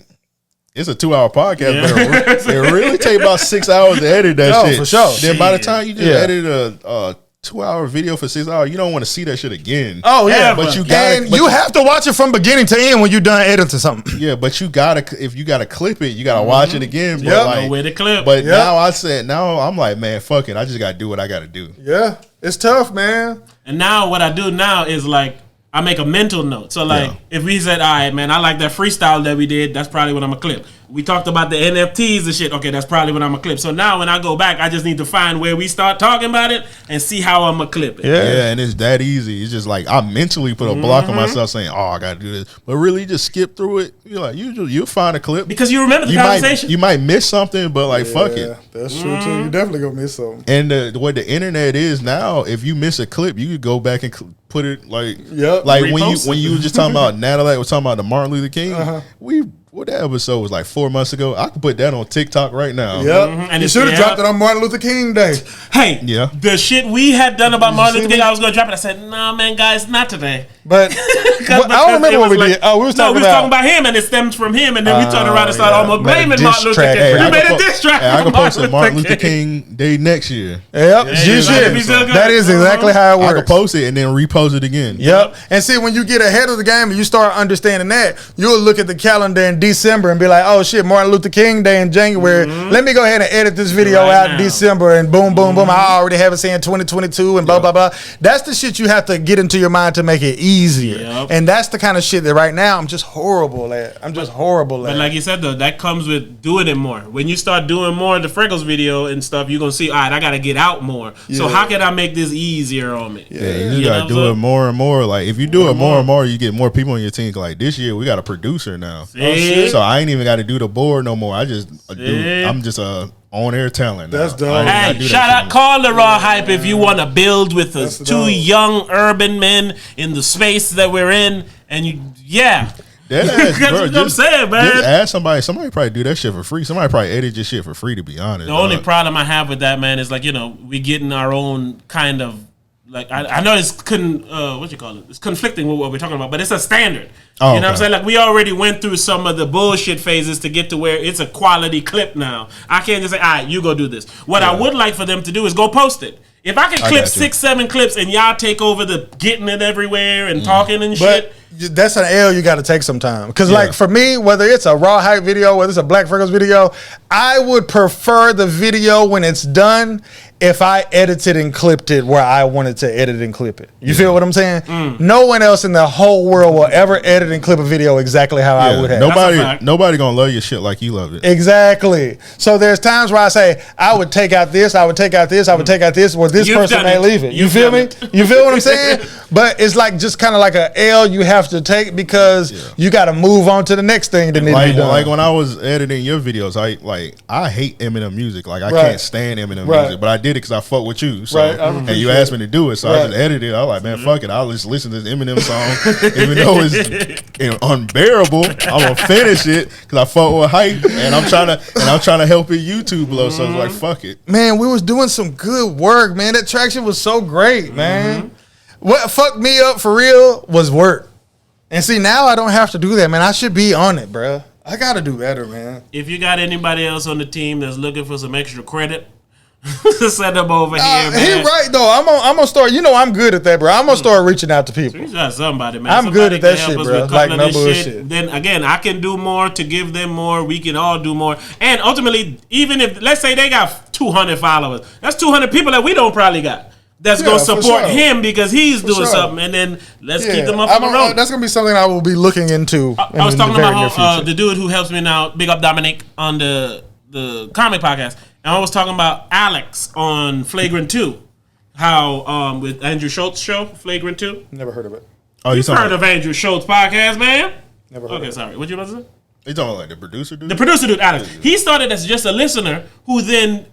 it's a 2-hour podcast, but it really take about 6 hours to edit that shit. For sure. Then by the time you just Yeah. edit a 2-hour video for 6 hours, you don't want to see that shit again. Oh yeah, but you got and you have to watch it from beginning to end when you're done editing something. Yeah, but you gotta if you gotta clip it, you gotta watch it again. But Yep. like, No way to clip. But now I'm like, man, fuck it. I just gotta do what I gotta do. Yeah, it's tough, man. And now what I do now is like I make a mental note. So like if we said, all right, man, I like that freestyle that we did, that's probably what I'm gonna clip. We talked about the NFTs and shit. Okay, that's probably what I'm gonna clip. So now when I go back, I just need to find where we start talking about it and see how I'm gonna clip it. Yeah, and it's that easy. It's just like I mentally put a block on myself saying, "Oh, I gotta do this," but really just skip through it. You're like, you'll find a clip Because you remember the conversation. You might miss something, but like, fuck it. That's true too. You definitely gonna miss something. And what the internet is now, if you miss a clip, you could go back and put it like, Yep. like Repost. when you were just talking about Natalie was talking about the Martin Luther King. What that episode was like 4 months ago. I could put that on TikTok right now. Yep. And You it's- should have yeah. dropped it on Martin Luther King Day. Hey, Yeah. the shit we had done about Martin Luther see King, me? I was gonna drop it. I said, nah, man, guys, not today. But well, I don't remember what we did. Oh, we was talking about him, and it stems from him, and then we turned around and started almost Made a blaming diss Martin Luther track. King. Hey, We I made could a diss track. I on can post a Martin Luther King Day next year. Yep, you yeah, should. be so good. That is exactly how it I works. could post it and then repost it again. Yep. And see, when you get ahead of the game and you start understanding that, you'll look at the calendar in December and be like, oh shit, Martin Luther King Day in January. Let me go ahead and edit this video Right out now. in December and boom, boom, boom. I already have it saying 2022 and blah, blah, blah. That's the shit you have to get into your mind to make it easier. Yep. And that's the kind of shit that right now I'm just horrible at. But like you said though, that comes with doing it more. When you start doing more of the Freckles video and stuff, you're gonna see, all right, I gotta get out more. So how can I make this easier on me? Yeah, you just You gotta know do what it I'm more and more. Like if you do it more and more, you get more people on your team. Like this year, we got a producer now, See? so I ain't even got to do the board no more. I'm just on air talent. Now. That's dope. I ain't gotta do Hey, that shout shit out, no call the Raw Hype if you want to build with us. That's Two dope. young urban men in the space that we're in, and you, That ass, That's bro, what I'm saying, man. Just ask somebody. Somebody probably do that shit for free. Somebody probably edit your shit for free. To be honest, The only dog. problem I have with that, man, is like, you know, we getting our own kind of, like, I know it's it's conflicting with what we're talking about, but it's a standard. Oh, you know what I'm okay. saying? Like, we already went through some of the bullshit phases to get to where it's a quality clip now. I can't just say, all right, you go do this. What I would like for them to do is go post it. If I can clip got you. 6, 7 clips and y'all take over the getting it everywhere Mm. and talking and But shit. that's an L you got to take sometime. Because, like, for me, whether it's a Raw Hype video, whether it's a Black Freckles video, I would prefer the video when it's done if I edited and clipped it where I wanted to edit and clip it. You feel what I'm saying? No one else in the whole world will ever edit and clip a video exactly how I would have. That's a fact. Nobody gonna love your shit like you love it. Exactly. So there's times where I say, I would take out this, I would take out this, I would take out this, well, this You've person done may it. leave it. You You've feel done me? it. You feel what I'm saying? But it's like just kind of like a L you have to take because you got to move on to the next thing that needs to be done. Like when I was editing your videos, I hate Eminem music. Like I Right. can't stand Eminem Right. music, but I did it because I fuck with you. So Right. I and you asked me to do it, so I Right. just edited it. I was like, man, fuck it. I'll just listen to this Eminem song, even though it's unbearable. I'm gonna finish it because I fuck with hype, and I'm trying to help it YouTube blow. So I was like, fuck it. Man, we was doing some good work, man. That traction was so great, man. What fucked me up for real was work. And see, now I don't have to do that, man. I should be on it, bruh. I got to do better, man. If you got anybody else on the team that's looking for some extra credit, send them over here, He man. right, though. I'm gonna start, you know I'm good at that, bro. I'm going to start reaching out to people. You got somebody, man. I'm Somebody good at that can help shit, us bro. with a Like, couple no of this bullshit. Then again, I can do more to give them more. We can all do more. And ultimately, even if, let's say they got 200 followers, that's 200 people that we don't probably got. That's Yeah, going to for support sure. him because he's doing sure. something. And then let's Yeah. keep them up on the road. That's going to be something I will be looking into. I was talking in the very near about future. the dude who helps me now, big up Dominic, on the comic podcast. And I was talking about Alex on Flagrant 2. How with Andrew Schultz show, Flagrant 2. Never heard of it. Oh, you You've heard of Andrew Schultz podcast, man? Never heard Okay, of it. sorry. What you about to say? You talking about like the producer dude? The producer dude, Alex. He started as just a listener who then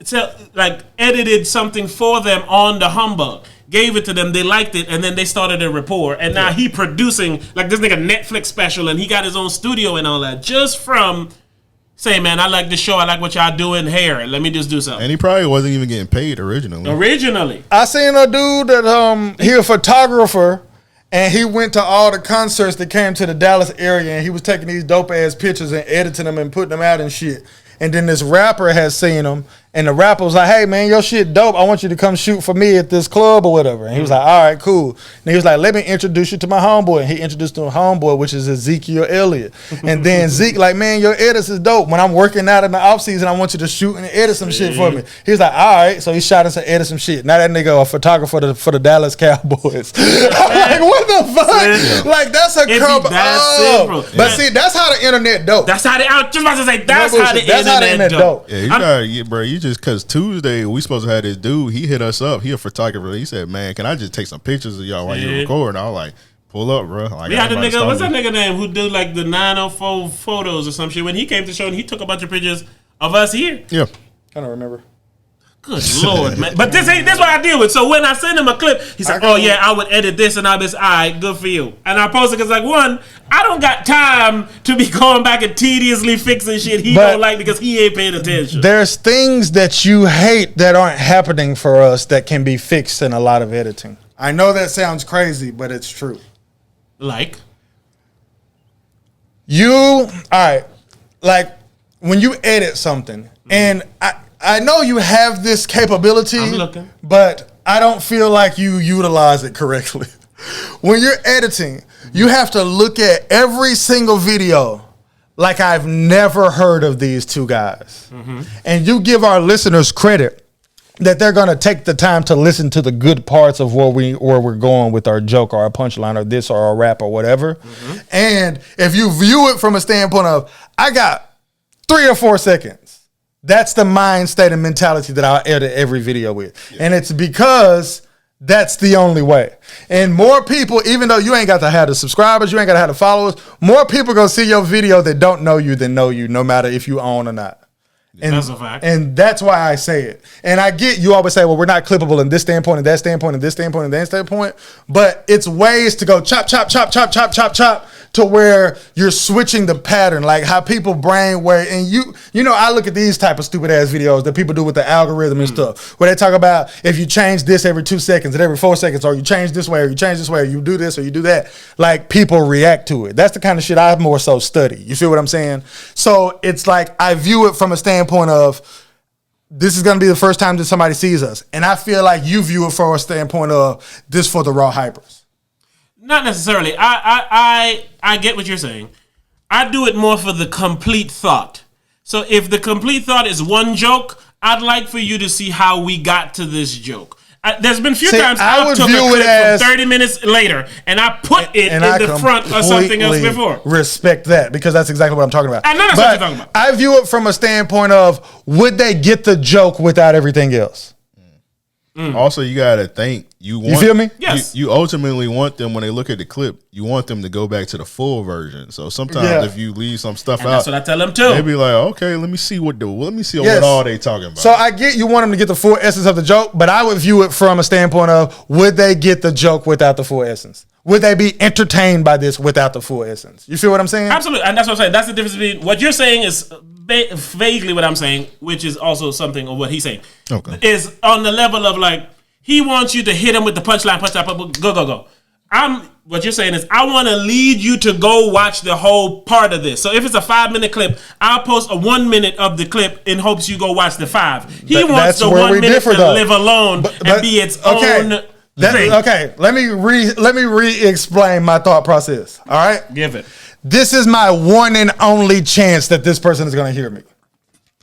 edited something for them on the Humbug. Gave it to them, they liked it, and then they started a rapport. And now he producing like this nigga Netflix special, and he got his own studio and all that just from saying, man, I like this show, I like what y'all doing here. Let me just do something. And he probably wasn't even getting paid originally. I seen a dude that he a photographer. And he went to all the concerts that came to the Dallas area, and he was taking these dope ass pictures and editing them and putting them out and shit. And then this rapper has seen him, and the rapper was like, hey, man, your shit dope. I want you to come shoot for me at this club or whatever. And he was like, all right, cool. And he was like, let me introduce you to my homeboy. And he introduced him to a homeboy, which is Ezekiel Elliott. And then Zeke like, man, your edits is dope. When I'm working out in the off season, I want you to shoot and edit some shit for me. He was like, all right. So he shot us and edit some shit. Now that nigga a photographer for the Dallas Cowboys. I'm like, what the fuck? Like, that's a come up. But see, that's how the internet dope. That's how I was just about to say, that's how the internet dope. Yeah, you gotta, bro. You just because Tuesday we supposed to have this dude. He hit us up. He a photographer. He said, "Man, can I just take some pictures of y'all while you record?" I was like, "Pull up, bro." Like, we had the nigga. What's that nigga name who do like the 904 photos or some shit? When he came to the show and he took a bunch of pictures of us here. Yeah, I don't remember. Good Lord, man. But this what I deal with. So when I send him a clip, he's like, oh, yeah, I would edit this and I'll be all right, good for you. And I post it because, like, one, I don't got time to be going back and tediously fixing shit he don't like because he ain't paying attention. There's things that you hate that aren't happening for us that can be fixed in a lot of editing. I know that sounds crazy, but it's true. Like? All right, like, when you edit something, and I know you have this capability, I'm looking, but I don't feel like you utilize it correctly. When you're editing, you have to look at every single video like I've never heard of these two guys. Mm-hmm. And you give our listeners credit that they're going to take the time to listen to the good parts of where we're going with our joke or our punchline or this or our rap or whatever. Mm-hmm. And if you view it from a standpoint of, I got 3 or 4 seconds, that's the mind state and mentality that I edit every video with. Yeah. And it's because that's the only way. And more people, even though you ain't got to have the subscribers, you ain't got to have the followers, more people going to see your video that don't know you than know you, no matter if you own or not. And, that's a fact. And that's why I say it. And I get you always say, well, we're not clippable in this standpoint, and that standpoint, and this standpoint, and that standpoint. But it's ways to go chop, chop, chop, chop, chop, chop, chop, to where you're switching the pattern, like how people brain work. And you know, I look at these type of stupid ass videos that people do with the algorithm and stuff, where they talk about if you change this every 2 seconds and every 4 seconds, or you change this way, or you change this way, or you do this, or you do that, like people react to it. That's the kind of shit I more so study. You feel what I'm saying? So it's like I view it from a standpoint of, this is going to be the first time that somebody sees us. And I feel like you view it from a standpoint of, this for the raw hypers. Not necessarily. I get what you're saying. I do it more for the complete thought. So if the complete thought is one joke, I'd like for you to see how we got to this joke. There's been a few times I took a clip from 30 minutes later and I put it in the front of something else before. Respect that, because that's exactly what I'm talking about. I know that's what you're talking about. I view it from a standpoint of, would they get the joke without everything else? Also, you gotta think you feel me? Yes. You ultimately want them, when they look at the clip, you want them to go back to the full version. So sometimes if you leave some stuff out, that's what I tell them too. They be like, okay, let me see what all they talking about. So I get you want them to get the full essence of the joke, but I would view it from a standpoint of, would they get the joke without the full essence? Would they be entertained by this without the full essence? You feel what I'm saying? Absolutely, and that's what I'm saying. That's the difference between what you're saying is vaguely what I'm saying, which is also something of what he's saying. Okay. Is on the level of like, he wants you to hit him with the punchline, go. What you're saying is, I want to lead you to go watch the whole part of this. So if it's a 5-minute clip, I'll post a 1 minute of the clip in hopes you go watch the 5. He wants the 1 minute to live alone and be its own thing. Okay, let me re-explain my thought process. All right? Give it. This is my one and only chance that this person is going to hear me.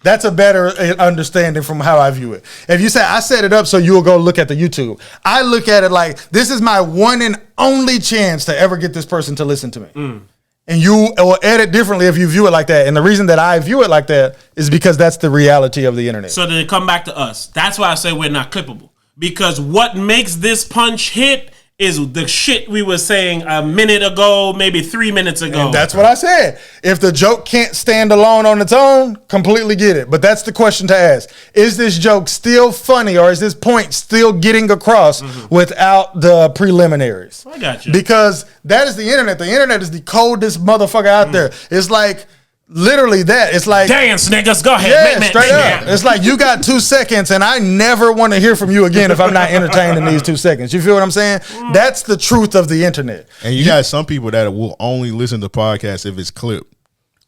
That's a better understanding from how I view it. If you say, I set it up so you'll go look at the YouTube, I look at it like, this is my one and only chance to ever get this person to listen to me. And you will edit differently if you view it like that. And the reason that I view it like that is because that's the reality of the internet. So then it come back to us. That's why I say we're not clippable. Because what makes this punch hit is the shit we were saying a minute ago, maybe 3 minutes ago. And that's what I said. If the joke can't stand alone on its own, completely get it. But that's the question to ask. Is this joke still funny, or is this point still getting across without the preliminaries? I got you. Because that is the internet. The internet is the coldest motherfucker out there. It's like literally that. It's like dance, niggas. Go ahead. yeah, straight up. It's like you got 2 seconds, and I never want to hear from you again if I'm not entertained in these 2 seconds. You feel what I'm saying? That's the truth of the internet. And you got some people that will only listen to podcasts if it's clipped.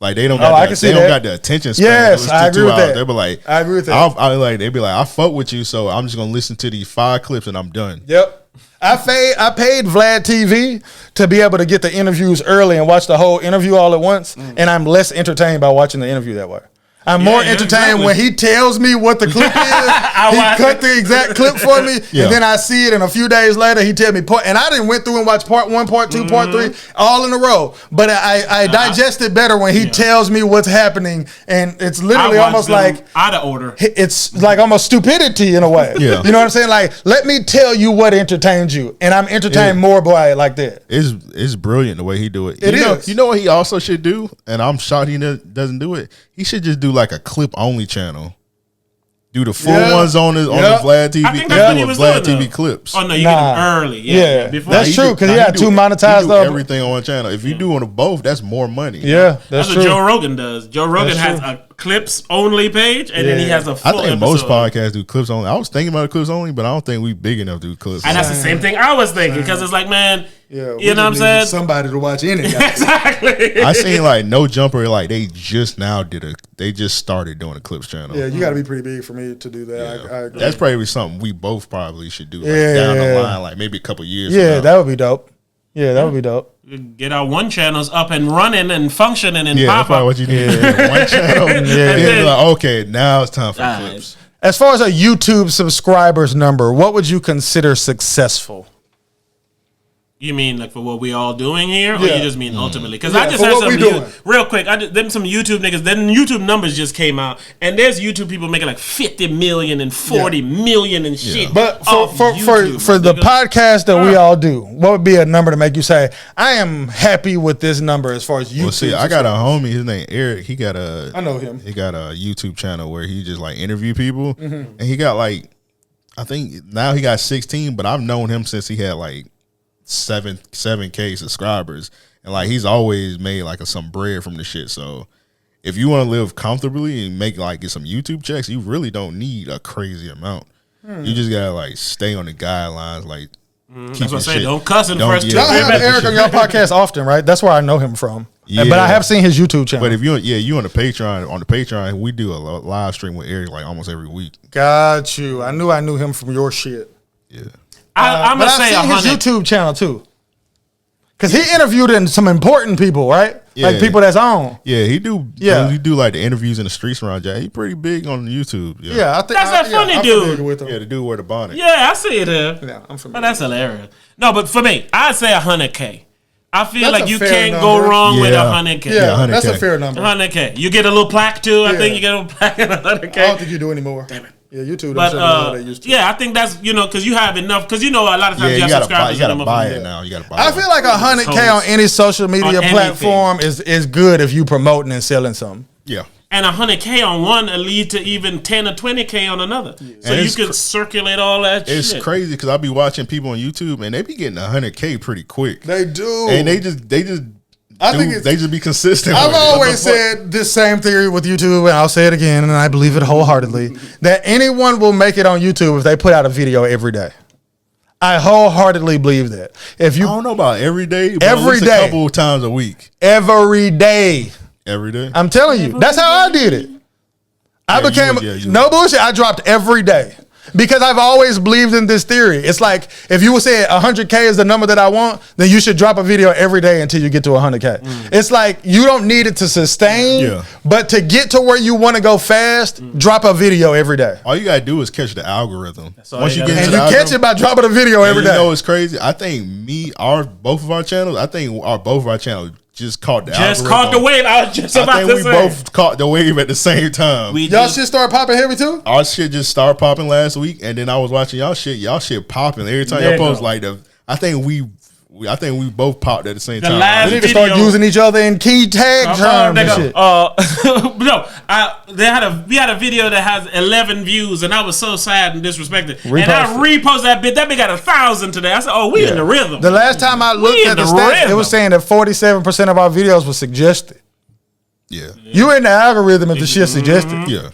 Like they don't got got the attention span. Yes, I agree with that. They be like, I agree with that. They be like, I fuck with you, so I'm just gonna listen to these 5 clips and I'm done. Yep. I paid Vlad TV to be able to get the interviews early and watch the whole interview all at once, and I'm less entertained by watching the interview that way. I'm more entertained when he tells me what the clip is. He cut the exact clip for me, and then I see it, and a few days later he tell me and I didn't went through and watched part 1, part 2, part 3 all in a row. But I digest it better when he tells me what's happening, and it's literally almost like out of order. It's like almost stupidity in a way. Yeah. You know what I'm saying? Like, let me tell you what entertains you, and I'm entertained more by it like that. It's brilliant the way he do it. You know what he also should do, and I'm shocked he doesn't do it. He should just do like a clip only channel. Do the full ones on the Vlad TV. I think that's what he was Vlad doing, TV clips. Oh no, you get them early. Yeah. Before that's true because he had 2 monetized of everything on one channel. If you do on both, that's more money. Yeah, that's what true. Joe Rogan does. Joe Rogan has a clips only page, and then he has a full I think episode. most podcasts do clips only. I was thinking about clips only, but I don't think we big enough to do clips. And that's the same thing I was thinking, because it's like, man, Yeah, you know what I'm saying? Somebody to watch any. Exactly. I seen like No Jumper, like they just started doing a clips channel. Yeah, you got to be pretty big for me to do that. Yeah. I agree. That's probably something we both probably should do down the line, like maybe a couple years. Yeah, that would be dope. Yeah, that would be dope. Get our one channels up and running and functioning and that's pop probably up. what you need. One channel. And then like, okay, now it's time for clips. As far as a YouTube subscribers number, what would you consider successful? You mean like for what we all doing here, or Yeah. you just mean ultimately? Because I just for had what we doing. real quick. Them some YouTube niggas. Then YouTube numbers just came out, and there's YouTube people making like 50 million and 40 million and shit. But off for YouTube, the nigga. podcast that we all do, what would be a number to make you say, I am happy with this number as far as YouTube? Well, see, I got a homie. His name Eric. I know him. He got a YouTube channel where he just like interview people, and he got like, I think now he got 16, but I've known him since he had like 7K subscribers, and like he's always made like some bread from the shit. So if you want to live comfortably and get some YouTube checks, you really don't need a crazy amount. You just gotta like stay on the guidelines, like That's what I say. Don't cuss in the first 2 Y'all have Eric on your podcast often, right? That's where I know him from. Yeah. But I have seen his YouTube channel. But if you on the Patreon, we do a live stream with Eric like almost every week. Got you. I knew him from your shit. Yeah. I'm but gonna say I've seen 100. his YouTube channel too. Because he interviewed some important people, right? Yeah. Like people that's on. Yeah, he do. Yeah. He do like the interviews in the streets around Jack. He pretty big on YouTube. Yeah, I think That's that funny I'm dude. familiar with him. Yeah, the dude wear the bonnet. Yeah, I see it here. Yeah, I'm Oh, familiar. that's hilarious. No, but for me, I'd say 100K. I feel That's like a you fair can't number. go wrong with Yeah. 100K. Yeah, 100K. that's a fair number. 100K. You get a little plaque too. I Yeah. think you get a little plaque and 100K. I don't think you do anymore. Damn it. Yeah, YouTube But don't know they used to. yeah, I think that's because you have enough. Because a lot of times Yeah, you you have gotta subscribers. buy it now. You gotta buy it. I feel like 100K on any social media On anything. platform is good if you promoting and selling something. Yeah. And 100K on one will lead to even 10 or 20K on another. So And you it's could circulate all that It's shit. crazy because I be watching people on YouTube and they be getting 100K pretty quick. They do. And they just they just be consistent. I've with it. always said this same theory with YouTube, and I'll say it again, and I believe it wholeheartedly, that anyone will make it on YouTube if they put out a video every day. I wholeheartedly believe that. If I you don't know about every day, but Every at least day. a couple of times a week. every day, Every day. I'm telling you, that's how I did it. I Yeah, became you no bullshit. I dropped every day. Because I've always believed in this theory. It's like if you would say 100K is the number that I want, then you should drop a video every day until you get to 100K. It's like you don't need it to sustain, Yeah. but to get to where you want to go fast, drop a video every day. All you gotta do is catch the algorithm. all Once you you gotta get And into you the catch algorithm, it by dropping a video every you day. know it's crazy. I think both of our channels. I think both of our channels just caught the Just algorithm. caught the wave. I was just I about think to we say. both caught the wave at the same time. Y'all shit start popping heavy too? Our shit just started popping last week, and then I was watching y'all shit. Y'all shit popping every time There y'all you post. go. Like I think we both popped at the same time. We need to start using each other in key tag terms and shit. No, we had a video that has 11 views, and I was so sad and disrespected. And I reposted that bit. That bit got 1,000 today. I said, "Oh, we in the rhythm." The last time I looked at the stats, it was saying that 47% of our videos were suggested. Yeah, you in the algorithm if the shit suggested. Yeah.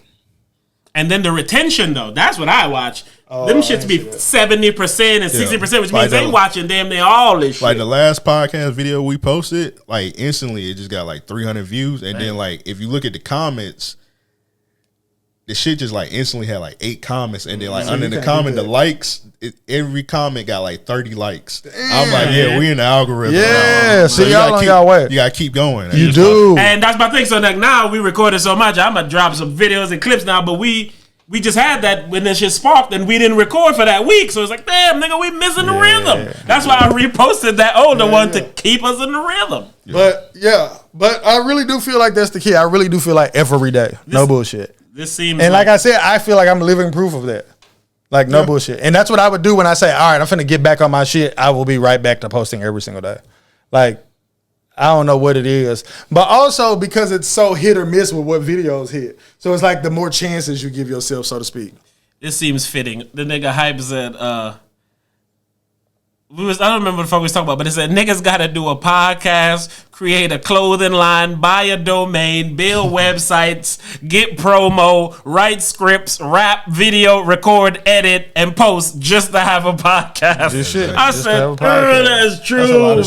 And then the retention, though, that's what I watch. Them shits be 70% and 60%, which means they watching damn near all this shit. Like the last podcast video we posted, like instantly it just got like 300 views. And then like if you look at the comments, the shit just like instantly had like 8 comments. And then like under the comment, the likes, every comment got like 30 likes. I'm like, yeah, we in the algorithm. Yeah, so y'all on y'all way. You gotta keep going. You do. And that's my thing. So like now we recorded so much, I'm gonna drop some videos and clips now, but we just had that when this shit sparked and we didn't record for that week. So it's like, damn, nigga, we missing the rhythm. That's why I reposted that older one to keep us in the rhythm. But I really do feel like that's the key. I really do feel like every day. No bullshit. This seems and like I said, I feel like I'm living proof of that. Like no bullshit. And that's what I would do when I say, all right, I'm finna get back on my shit. I will be right back to posting every single day. Like, I don't know what it is. But also because it's so hit or miss with what videos hit. So it's like the more chances you give yourself, so to speak. This seems fitting. The nigga Hype said, I don't remember what the fuck we was talking about, but it said niggas gotta do a podcast, create a clothing line, buy a domain, build websites, get promo, write scripts, rap, video, record, edit, and post just to have a podcast. I said, that's true, man.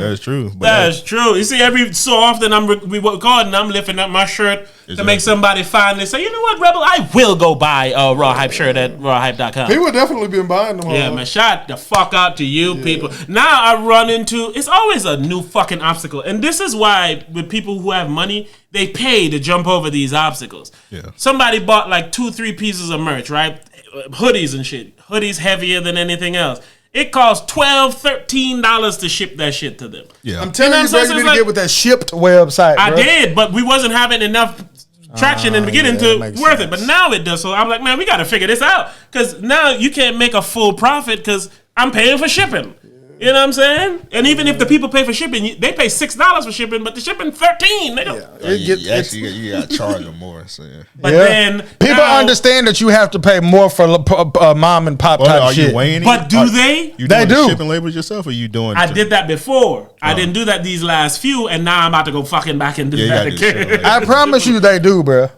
That's true. That's true. You see, every so often we recording, I'm lifting up my shirt to make somebody finally say, you know what, Rebel, I will go buy a Raw Hype shirt at rawhype.com. People definitely been buying them. Yeah, man, shout the fuck out to you people. Now I run into, it's always a new fucking obstacle. And this is why with people who have money, they pay to jump over these obstacles. Yeah. Somebody bought like 2-3 pieces of merch, right? Hoodies and shit. Hoodies heavier than anything else. It costs $12-13 to ship that shit to them. Yeah. I'm telling you, bro, you need to get with that Shipped website, I bro. did, but we wasn't having enough traction in the beginning to worth it. But now it does. So I'm like, man, we got to figure this out. Because now you can't make a full profit because I'm paying for shipping. You know what I'm saying? And even if the people pay for shipping, they pay $6 for shipping, but the shipping $13. Nigga. You got to charge them more. So yeah. But then people understand that you have to pay more for mom and pop type shit. Are you weighing it? But do they? You they doing do. Shipping labels yourself, or you doing? I did that before. I didn't do that these last few, and now I'm about to go fucking back and do that again. I promise you, they do, bro.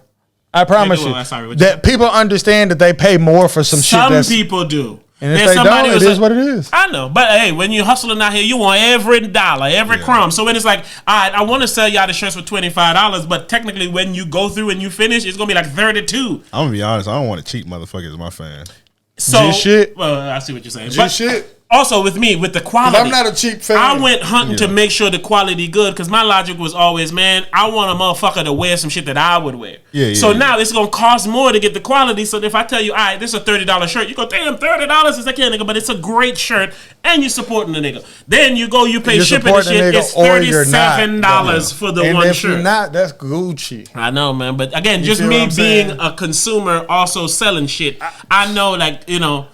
I promise you that people understand that they pay more for some shit. Some people do. And if they don't, it is what it is. I know. But hey, when you're hustling out here, you want every dollar, every crumb. So when it's like, all right, I want to sell y'all the shirts for $25, but technically when you go through and you finish, it's going to be like $32. I'm going to be honest. I don't want to cheat motherfuckers as my fan. So, G-shit. Well, I see what you're saying. G-shit. Also with me, with the quality. I'm not a cheap fan. I went hunting to make sure the quality good because my logic was always, man, I want a motherfucker to wear some shit that I would wear. So now it's going to cost more to get the quality. So if I tell you, all right, this is a $30 shirt, you go, damn, $30 is like, yeah, nigga, but it's a great shirt and you're supporting the nigga. Then you go, you pay shipping and shit, it's $37 for the one shirt. If you're not, that's Gucci. I know, man. But again, just me being a consumer also selling shit, I know, like, you know,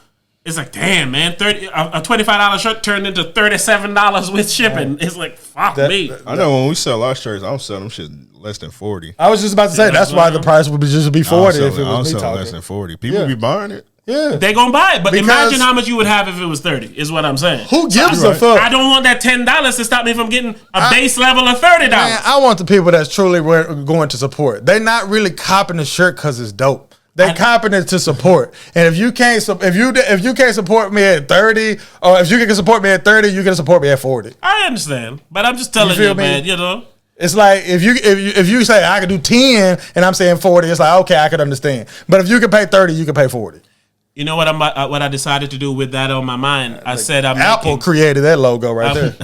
it's like, damn, man, a $25 shirt turned into $37 with shipping. It's like, fuck me. I know when we sell our shirts, I don't sell them shit less than 40. I was just about to say, that's why the price would just be 40 if it was me talking. Less than 40. People be buying it. Yeah. They gonna buy it. But imagine how much you would have if it was 30, is what I'm saying. Who gives a fuck? I don't want that $10 to stop me from getting a base level of $30. Man, I want the people that's truly going to support. They're not really copping the shirt because it's dope. They copping it to support, and if you can't support me at 30, or if you can support me at 30, you can support me at 40. I understand, but I'm just telling you, man. You know, it's like if you say I can do 10 and I'm saying 40, it's like okay, I could understand. But if you can pay 30, you can pay 40. You know what I decided to do with that on my mind? I said Apple created that logo right there.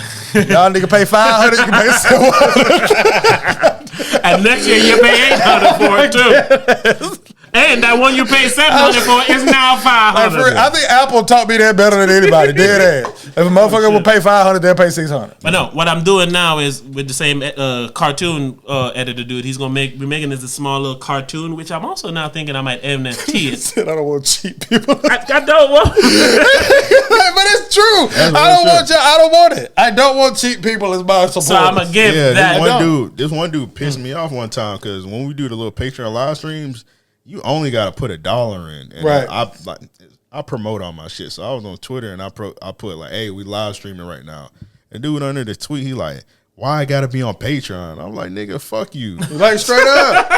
Y'all nigga pay 500, you can pay 700. And next year you pay 800 for it too. And that one you paid $700 for is now $500. I think Apple taught me that better than anybody. Dead ass. If a motherfucker will pay $500, they'll pay $600. But no, what I'm doing now is with the same cartoon editor dude. He's gonna be making this a small little cartoon, which I'm also now thinking I might NFT it. Said I don't want cheap people. I don't want. But it's true. I don't want it. I don't want cheap people as my supporters. So I'm gonna give that. This one dude pissed me off one time because when we do the little Patreon live streams, you only got to put $1 in. And right. I promote all my shit. So I was on Twitter and I put like, hey, we live streaming right now. And dude under the tweet, he like, why I gotta be on Patreon? I'm like, nigga, fuck you. Like straight up.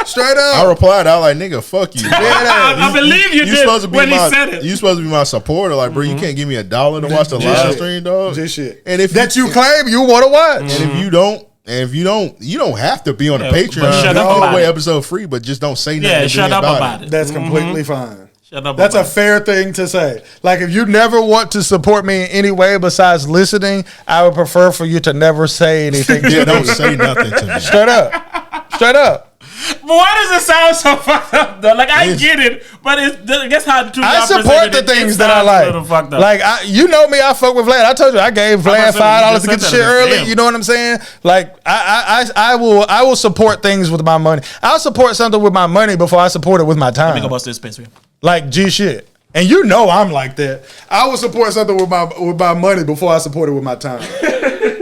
Straight up. I replied, I was like, nigga, fuck you. I believe you did when he said it. You supposed to be my supporter. Like, bro, you can't give me $1 to watch the live stream, dog. This shit. And if that you claim you want to watch. And if you don't, you don't have to be on the Patreon. Shut give up away episode free, but just don't say nothing. Yeah, shut up about it. That's completely fine. Shut up. That's a fair thing to say. Like, if you never want to support me in any way besides listening, I would prefer for you to never say anything. Yeah, don't say nothing to me. Straight up. Straight up. But why does it sound so fucked up though? Like I get it, but I guess how to I support the things that I like. Like you know me, I fuck with Vlad. I told you I gave Vlad $5 to get the shit early. You know what I'm saying? Like I will support things with my money. I'll support something with my money before I support it with my time. Let me go bust this space here. Like G shit. And you know I'm like that. I will support something with my money before I support it with my time.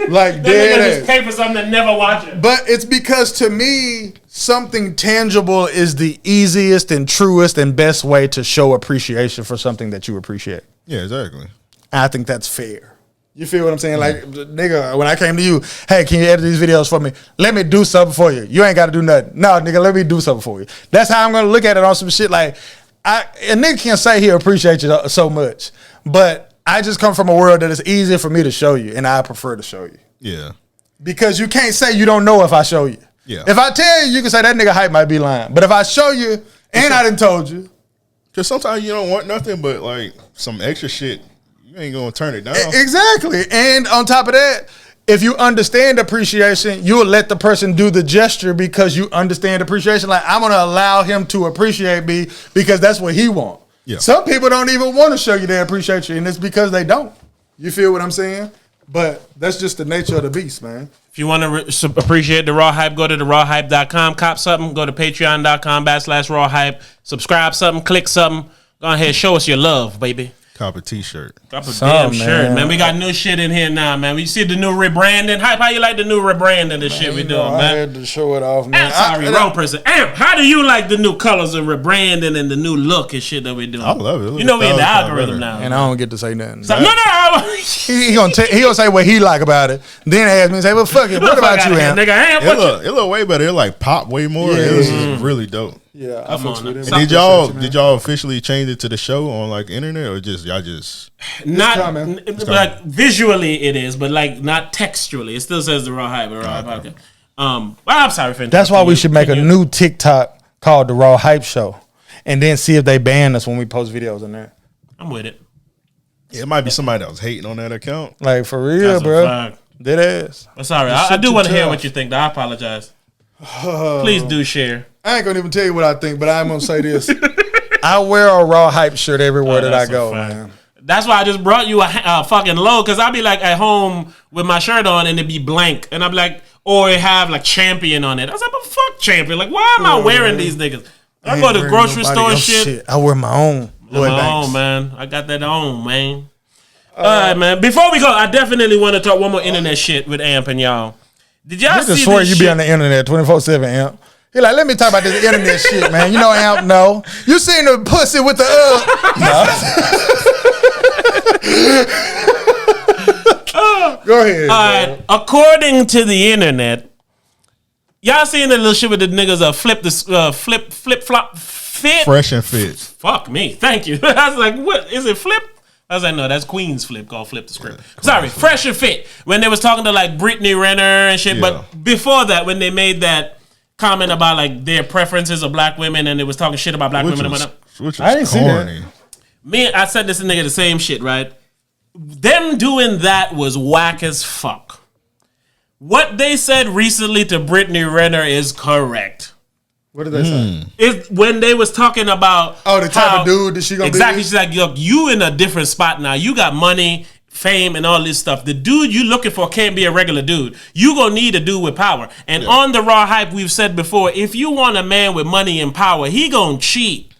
Like dead just pay for something and never watch it. But it's because to me, something tangible is the easiest and truest and best way to show appreciation for something that you appreciate. Yeah, exactly. I think that's fair. You feel what I'm saying? Like, nigga, when I came to you, hey, can you edit these videos for me? Let me do something for you. You ain't got to do nothing. No, nigga, let me do something for you. That's how I'm going to look at it on some shit like, a nigga can't say he appreciates you so much, but I just come from a world that is easier for me to show you, and I prefer to show you. Yeah. Because you can't say you don't know if I show you. Yeah. If I tell you, you can say that nigga hype might be lying. But if I show you, and I done told you. Because sometimes you don't want nothing but, like, some extra shit. You ain't going to turn it down. Exactly. And on top of that, if you understand appreciation, you'll let the person do the gesture because you understand appreciation. Like, I'm going to allow him to appreciate me because that's what he wants. Yeah. Some people don't even want to show you they appreciate you, and it's because they don't. You feel what I'm saying? But that's just the nature of the beast, man. If you want to appreciate the Raw Hype, go to the rawhype.com, cop something, go to patreon.com/Raw Hype, subscribe something, click something. Go ahead, show us your love, baby. Cop a t-shirt. Drop a damn shirt, man. We got new shit in here now, man. We see the new rebranding. Hype, how you like the new rebranding and shit we doing, man? I had to show it off, man. Wrong person. Amp, how do you like the new colors and rebranding and the new look and shit that we doing? I love it. You know we in the algorithm now. And I don't get to say nothing. So, no. He gonna say what he like about it. Then ask me and say, well, fuck it. What about you, Amp? Nigga, Amp, it look way better. It like pop way more. Yeah. It was really dope. Yeah, I fucks with it. Did y'all officially change it to the show on like internet or just y'all just not like visually it is, but like not textually. It still says the Raw Hype. Okay. Well, I'm sorry for that's why we should make a new TikTok called the Raw Hype Show, and then see if they ban us when we post videos on there. I'm with it. It might be somebody that was hating on that account. Like for real, bro. Dead ass. I'm sorry. I do want to hear what you think. I apologize. Please do share. I ain't gonna even tell you what I think, but I'm gonna say this. I wear a Raw Hype shirt everywhere that I go, man. That's why I just brought you a fucking logo, because I'll be like at home with my shirt on and it'd be blank. And I'm like, or it have like Champion on it. I was like, but fuck Champion. Like, why am I wearing these niggas? I go to the grocery store and shit. I wear my own. Man. I got that on, man. All right, man. Before we go, I definitely want to talk one more internet shit with Amp and y'all. Did y'all see this swear you shit? Be on the internet 24/7, Amp. He like, let me talk about this internet shit, man. You know, Amp, no. You seen the pussy with the no. Go ahead. All right. According to the internet, y'all seen the little shit with the niggas flip flop fit? Fresh and fit. Fuck me. Thank you. I was like, what? Is it flip? I was like, no, that's Queen's Flip called Flip the Script. Yeah, sorry, Fresh and Fit. When they was talking to like Brittany Renner and shit. Yeah. But before that, when they made that comment about like their preferences of black women and they was talking shit about black women. Which I didn't corny. See that. I said this nigga the same shit, right? Them doing that was whack as fuck. What they said recently to Brittany Renner is correct. What did they say? It's when they was talking about the type of dude that she gonna be. Exactly. She's like, look, you in a different spot now. You got money, fame, and all this stuff. The dude you looking for can't be a regular dude. You gonna need a dude with power. And on the Raw Hype, we've said before, if you want a man with money and power, he gonna cheat.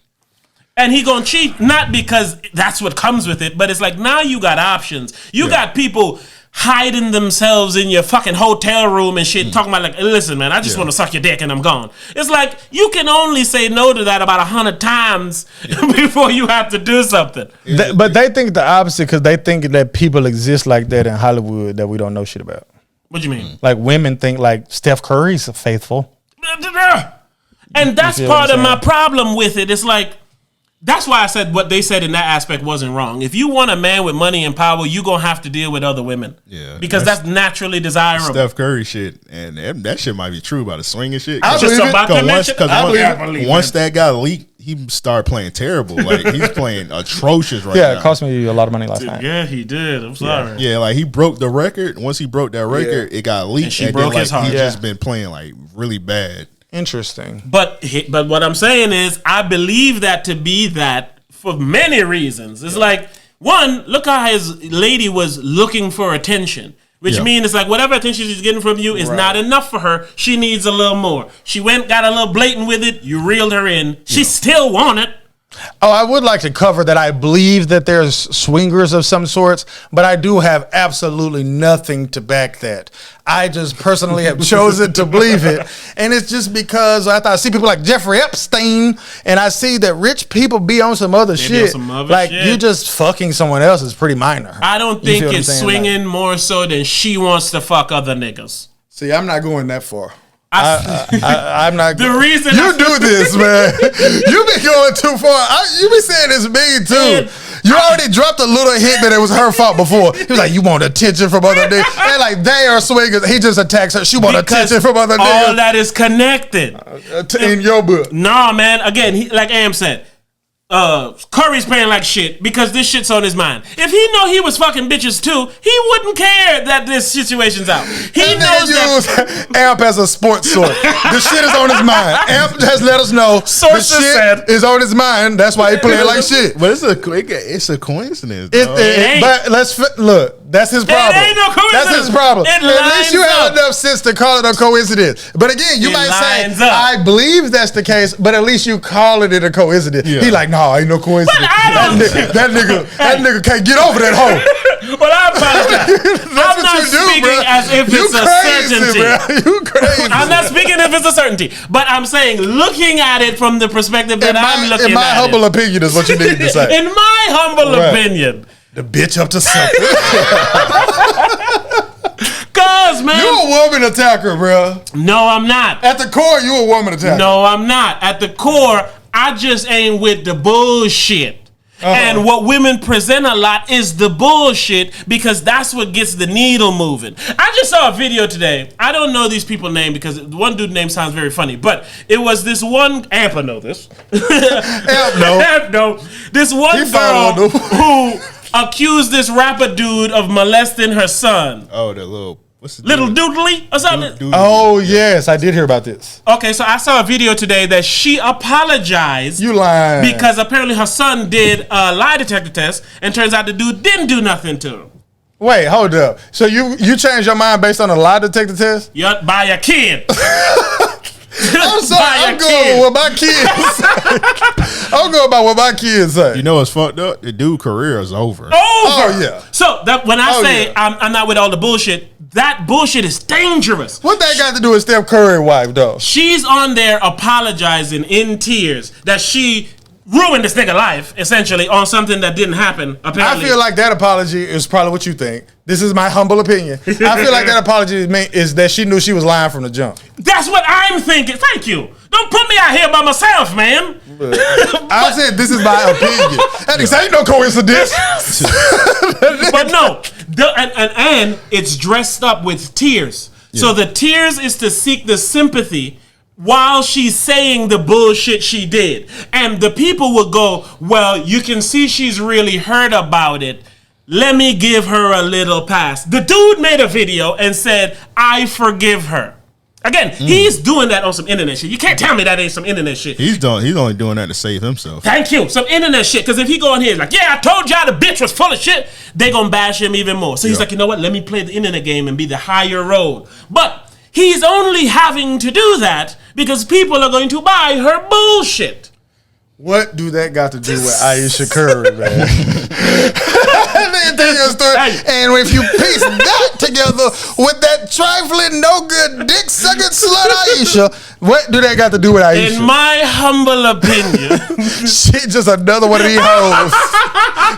And he gonna cheat, not because that's what comes with it, but it's like now you got options. You got people hiding themselves in your fucking hotel room and shit, talking about like, listen, man, I just want to suck your dick and I'm gone. It's like you can only say no to that about 100 times before you have to do something. But they think the opposite because they think that people exist like that in Hollywood that we don't know shit about. What do you mean? Like women think like Steph Curry's faithful. And that's part of my problem with it. It's like, that's why I said what they said in that aspect wasn't wrong. If you want a man with money and power, you're going to have to deal with other women. Yeah. Because that's naturally desirable. Steph Curry shit. And that shit might be true about the swinging shit. I believe it. Once that got leaked, he started playing terrible. Like, he's playing atrocious right now. Yeah, it cost me a lot of money last night. Yeah, he did. I'm sorry. Yeah, like he broke the record. Once he broke that record, it got leaked. And she broke his heart. He's just been playing like really bad. Interesting. But what I'm saying is, I believe that to be that for many reasons. It's like, one, look how his lady was looking for attention, which means it's like whatever attention she's getting from you is not enough for her. She needs a little more. She got a little blatant with it. You reeled her in. She still want it. Oh, I would like to cover that I believe that there's swingers of some sorts, but I do have absolutely nothing to back that. I just personally have chosen to believe it. And it's just because I see people like Jeffrey Epstein, and I see that rich people be on some other shit. You just fucking someone else is pretty minor. I don't think it's swinging more so than she wants to fuck other niggas. See, I'm not going that far. I'm not. The reason you do this, man, you been going too far. You be saying it's me too. You already dropped a little hint that it was her fault before. He was like, "You want attention from other niggas?" And like they are swingers. He just attacks her. She want attention from other niggas. All that is connected in your book. Nah, man. Again, like Am said. Curry's playing like shit because this shit's on his mind. If he know he was fucking bitches too, he wouldn't care that this situation's out. He knows that Amp as a sports source. The shit is on his mind. Amp has let us know Sources the shit said is on his mind. That's why he playing like shit. But it's a coincidence. But let's look. That's his problem. It ain't no coincidence. That's his problem. At least you have enough sense to call it a coincidence. But again, you might say, I believe that's the case, but at least you calling it a coincidence. Yeah. He like, no, ain't no coincidence. That nigga can't get over that hoe. Well, I apologize. I'm not speaking as if it's a certainty. You crazy. I'm not speaking if it's a certainty. But I'm saying, looking at it from the perspective that I'm looking at it. In my humble opinion is what you need to say. In my humble opinion. The bitch up to something. Cause, man. You a woman attacker, bro. No, I'm not. At the core, you a woman attacker. No, I'm not. At the core, I just ain't with the bullshit. And what women present a lot is the bullshit because that's what gets the needle moving. I just saw a video today. I don't know these people's name because one dude's name sounds very funny, but it was this one. Ampa know this. Amp know. This one girl who accused this rapper dude of molesting her son. Oh, the little. What's the Little Doodly or something? Oh, yes. I did hear about this. Okay, so I saw a video today that she apologized. You lying. Because apparently her son did a lie detector test and turns out the dude didn't do nothing to him. Wait, hold up. So you changed your mind based on a lie detector test? Yeah, by a kid. I'm sorry. I'm going with what my kids say. I'm going by what my kids say. You know what's fucked up? The dude's career is over. Oh, yeah. So that when I say I'm not with all the bullshit, that bullshit is dangerous. What that got to do with Steph Curry's wife, though? She's on there apologizing in tears that she ruined this nigga life, essentially, on something that didn't happen, apparently. I feel like that apology is probably what you think. This is my humble opinion. I feel like that apology is that she knew she was lying from the jump. That's what I'm thinking. Thank you. Don't put me out here by myself, man. I said this is my opinion. That ain't no coincidence. But no, and it's dressed up with tears. Yeah. So the tears is to seek the sympathy while she's saying the bullshit she did. And the people will go, well, you can see she's really hurt about it. Let me give her a little pass. The dude made a video and said, I forgive her. Again, he's doing that on some internet shit. You can't tell me that ain't some internet shit. He's only doing that to save himself. Thank you. Some internet shit. Because if he go on here like, yeah, I told y'all the bitch was full of shit, they gonna bash him even more. So he's like, you know what? Let me play the internet game and be the higher road. But he's only having to do that because people are going to buy her bullshit. What do that got to do with Aisha Curry, man? And if you piece that together with that trifling, no good, dick sucking slut Aisha, what do that got to do with Aisha? In my humble opinion, she just another one of these hoes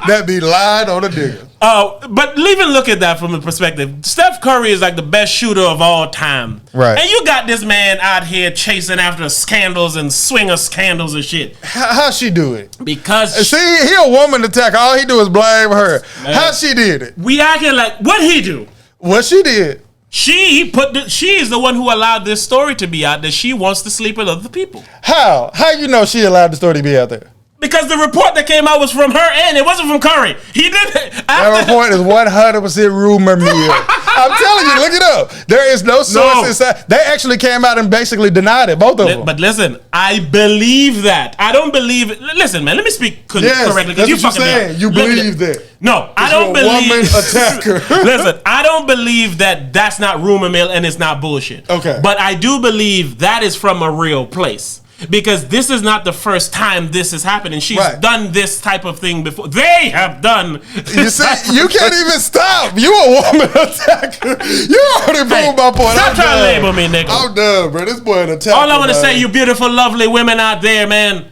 that be lying on a nigga. But even look at that from the perspective. Steph Curry is like the best shooter of all time. Right. And you got this man out here chasing after scandals and swinger scandals and shit. How she do it? Because See, he a woman attacker. All he do is blame her. Man. How she did it? we acting like, what he do? What she did? She is the one who allowed this story to be out that she wants to sleep with other people. How? How you know she allowed the story to be out there? Because the report that came out was from her and it wasn't from Curry. He didn't. That report is 100% rumor mill. I'm telling you, look it up. There is no source inside. They actually came out and basically denied it, both of them. But listen, I believe that. I don't believe it. Listen, man, let me speak correctly. That's You what you're fucking saying. You believe that. No, I don't You're a believe. woman attacker. Listen, I don't believe that that's not rumor mill and it's not bullshit. Okay. But I do believe that is from a real place. Because this is not the first time this is happening. She's done this type of thing before. They have done. You see, you can't even stop. You a woman attacker. You already proved my point. Stop trying to label me, nigga. I'm done, bro. This boy an attacker. All I want to say, you beautiful, lovely women out there, man.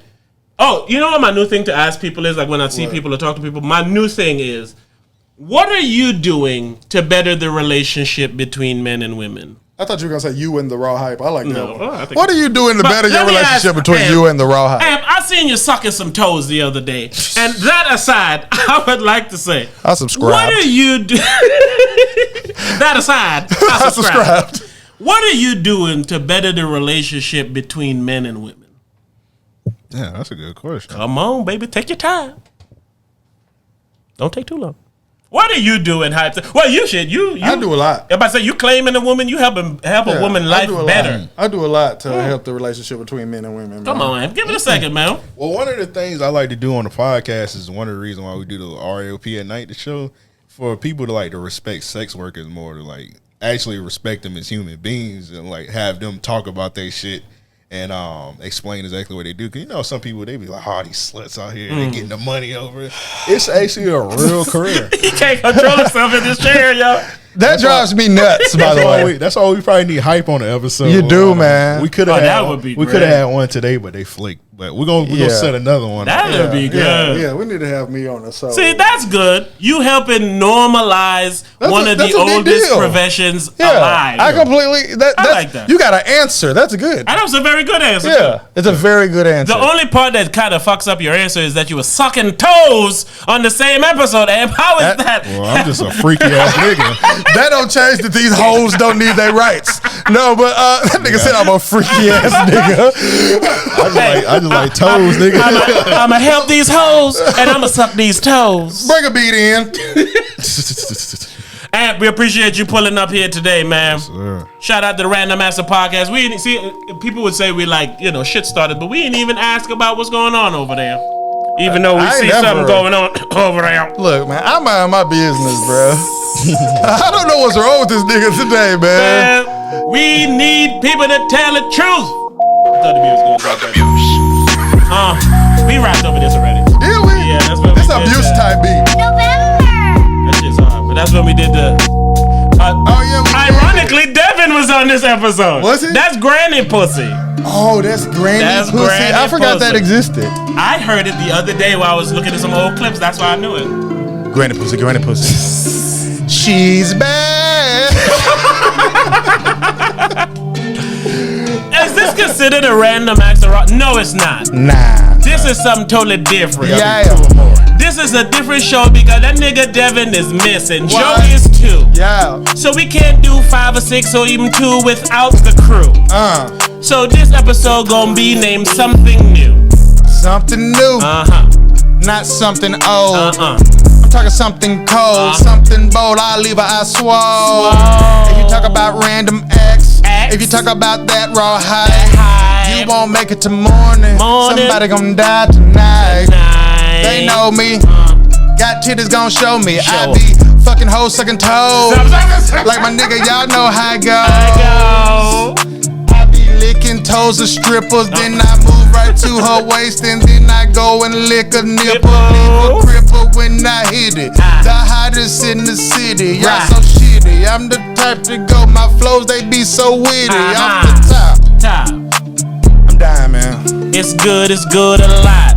Oh, you know what my new thing to ask people is? Like when I see people or talk to people, my new thing is, what are you doing to better the relationship between men and women? I thought you were going to say you and the Raw Hype. I like that one. I think What are you doing to But better your let me relationship ask, between you and the Raw Hype? I seen you sucking some toes the other day. And that aside, I would like to say, I subscribed. what are you doing? That aside, I subscribed. What are you doing to better the relationship between men and women? Yeah, that's a good question. Come on, baby. Take your time. Don't take too long. What are you doing, Hype? Well, you should. I do a lot. If I say you claiming a woman, you help a woman life better. I do a lot to help the relationship between men and women. Come on, man. Give it a second, man. Well, one of the things I like to do on the podcast is one of the reasons why we do the RAOP at night, the show, for people to like to respect sex workers more, to like actually respect them as human beings and like have them talk about their shit and explain exactly what they do. Cause you know some people, they be like, oh, these sluts out here, they getting the money over it. It's actually a real career. He can't control himself in this chair, yo. That drives me nuts, by the way. That's all we probably need Hype on the episode. You do, man. We could have that would be we could have had one today, but they flicked. But we're gonna set another one. That would be good. Yeah, we need to have me on the show. See, that's good. You helping normalize one of the oldest professions alive. I completely. I like that. You got an answer. That's good. And that was a very good answer. Yeah, it's a very good answer. The only part that kind of fucks up your answer is that you were sucking toes on the same episode. And how is that? Well, I'm just a freaky ass nigga. That don't change that these hoes don't need their rights. No, but that nigga said I'm a freaky ass nigga. I just like toes, nigga. I'm gonna help these hoes and I'm gonna suck these toes. Bring a beat in. And we appreciate you pulling up here today, man. Sir. Shout out to the Random Master Podcast. We didn't see people would say we like, shit started, but we didn't even ask about what's going on over there. Even though we see something going on over there. Look, man, I mind my business, bro. I don't know what's wrong with this nigga today, man. We need people to tell the truth. I thought the music was going to drop that. We rapped over this already. Did we? Yeah, that's what we did. It's abuse type beat. That shit's hard, but that's when we did the. Ironically, Devin was on this episode. Was he? That's Granny Pussy. Oh, that's Granny Pussy. Granny I forgot Pussy. that existed. I heard it the other day while I was looking at some old clips. That's why I knew it. Granny Pussy, Granny Pussy. She's bad. Is this considered a random act of rock? No, it's not. Nah. This is something totally different. Yeah. This is a different show because that nigga Devin is missing. Joey is 2. Yeah. So we can't do 5 or 6 or even 2 without the crew. So this episode gonna be named Something New. Something new. Not something old. I'm talking something cold, something bold. I'll leave her eye swole. If you talk about random acts, if you talk about that raw hype, you won't make it to morning. Somebody gonna die tonight. They know me. Got titties gon' show me. I be fucking hoes sucking toes. Like my nigga, y'all know how I go. I be licking toes of strippers. Then I move right to her waist, and then I go and lick a nipple. Leave a cripple when I hit it. The hottest in the city. Y'all so shitty. I'm the type to go. My flows, they be so witty. I'm the top. I'm dying, man. It's good a lot.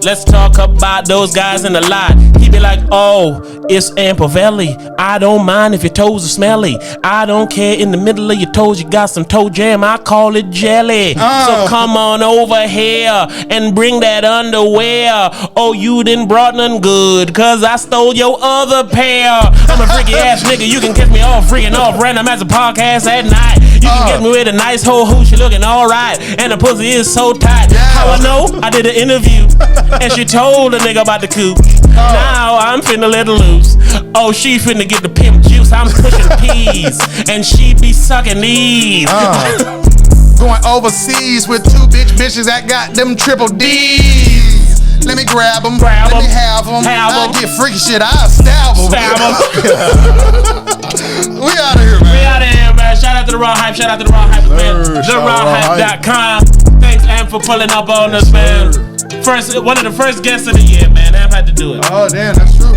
Let's talk about those guys in the lot. He be like, oh, it's Ampavelli. I don't mind if your toes are smelly. I don't care in the middle of your toes you got some toe jam. I call it jelly. So come on over here and bring that underwear. Oh, you didn't brought none good, cause I stole your other pair. I'm a freaky ass nigga. You can catch me all freaking off random as a podcast at night. You can get me with a nice whole hooch. She looking alright, and the pussy is so tight. How I know? I did an interview, and she told a nigga about the coop. Now I'm finna let her loose. Oh, she finna get the pimp juice. I'm pushing P's, and she be sucking these. Going overseas with two bitches that got them triple D's. Let me grab them, let me have them. I get freaky shit, I'll stab them. We out of here, man. Shout out to the Raw Hype. Shout out to the Raw Hype, man. TheRawHype.com. Thanks, Am, for pulling up on us, man. One of the first guests of the year, man. Am had to do it. Oh, damn, that's true.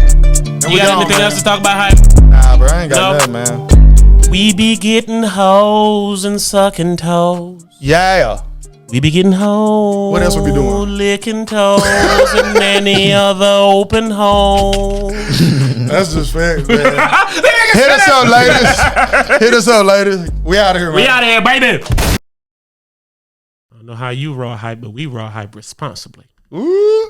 You got anything else to talk about, Hype? Nah, bro, I ain't got nothing, man. We be getting hoes and sucking toes. Yeah. We be getting hoes. What else we be doing? Licking toes and any other open hoes. That's just fact, man. Hit us up, ladies. We out of here, man. We out of here, baby. I don't know how you raw hype, but we raw hype responsibly. Ooh.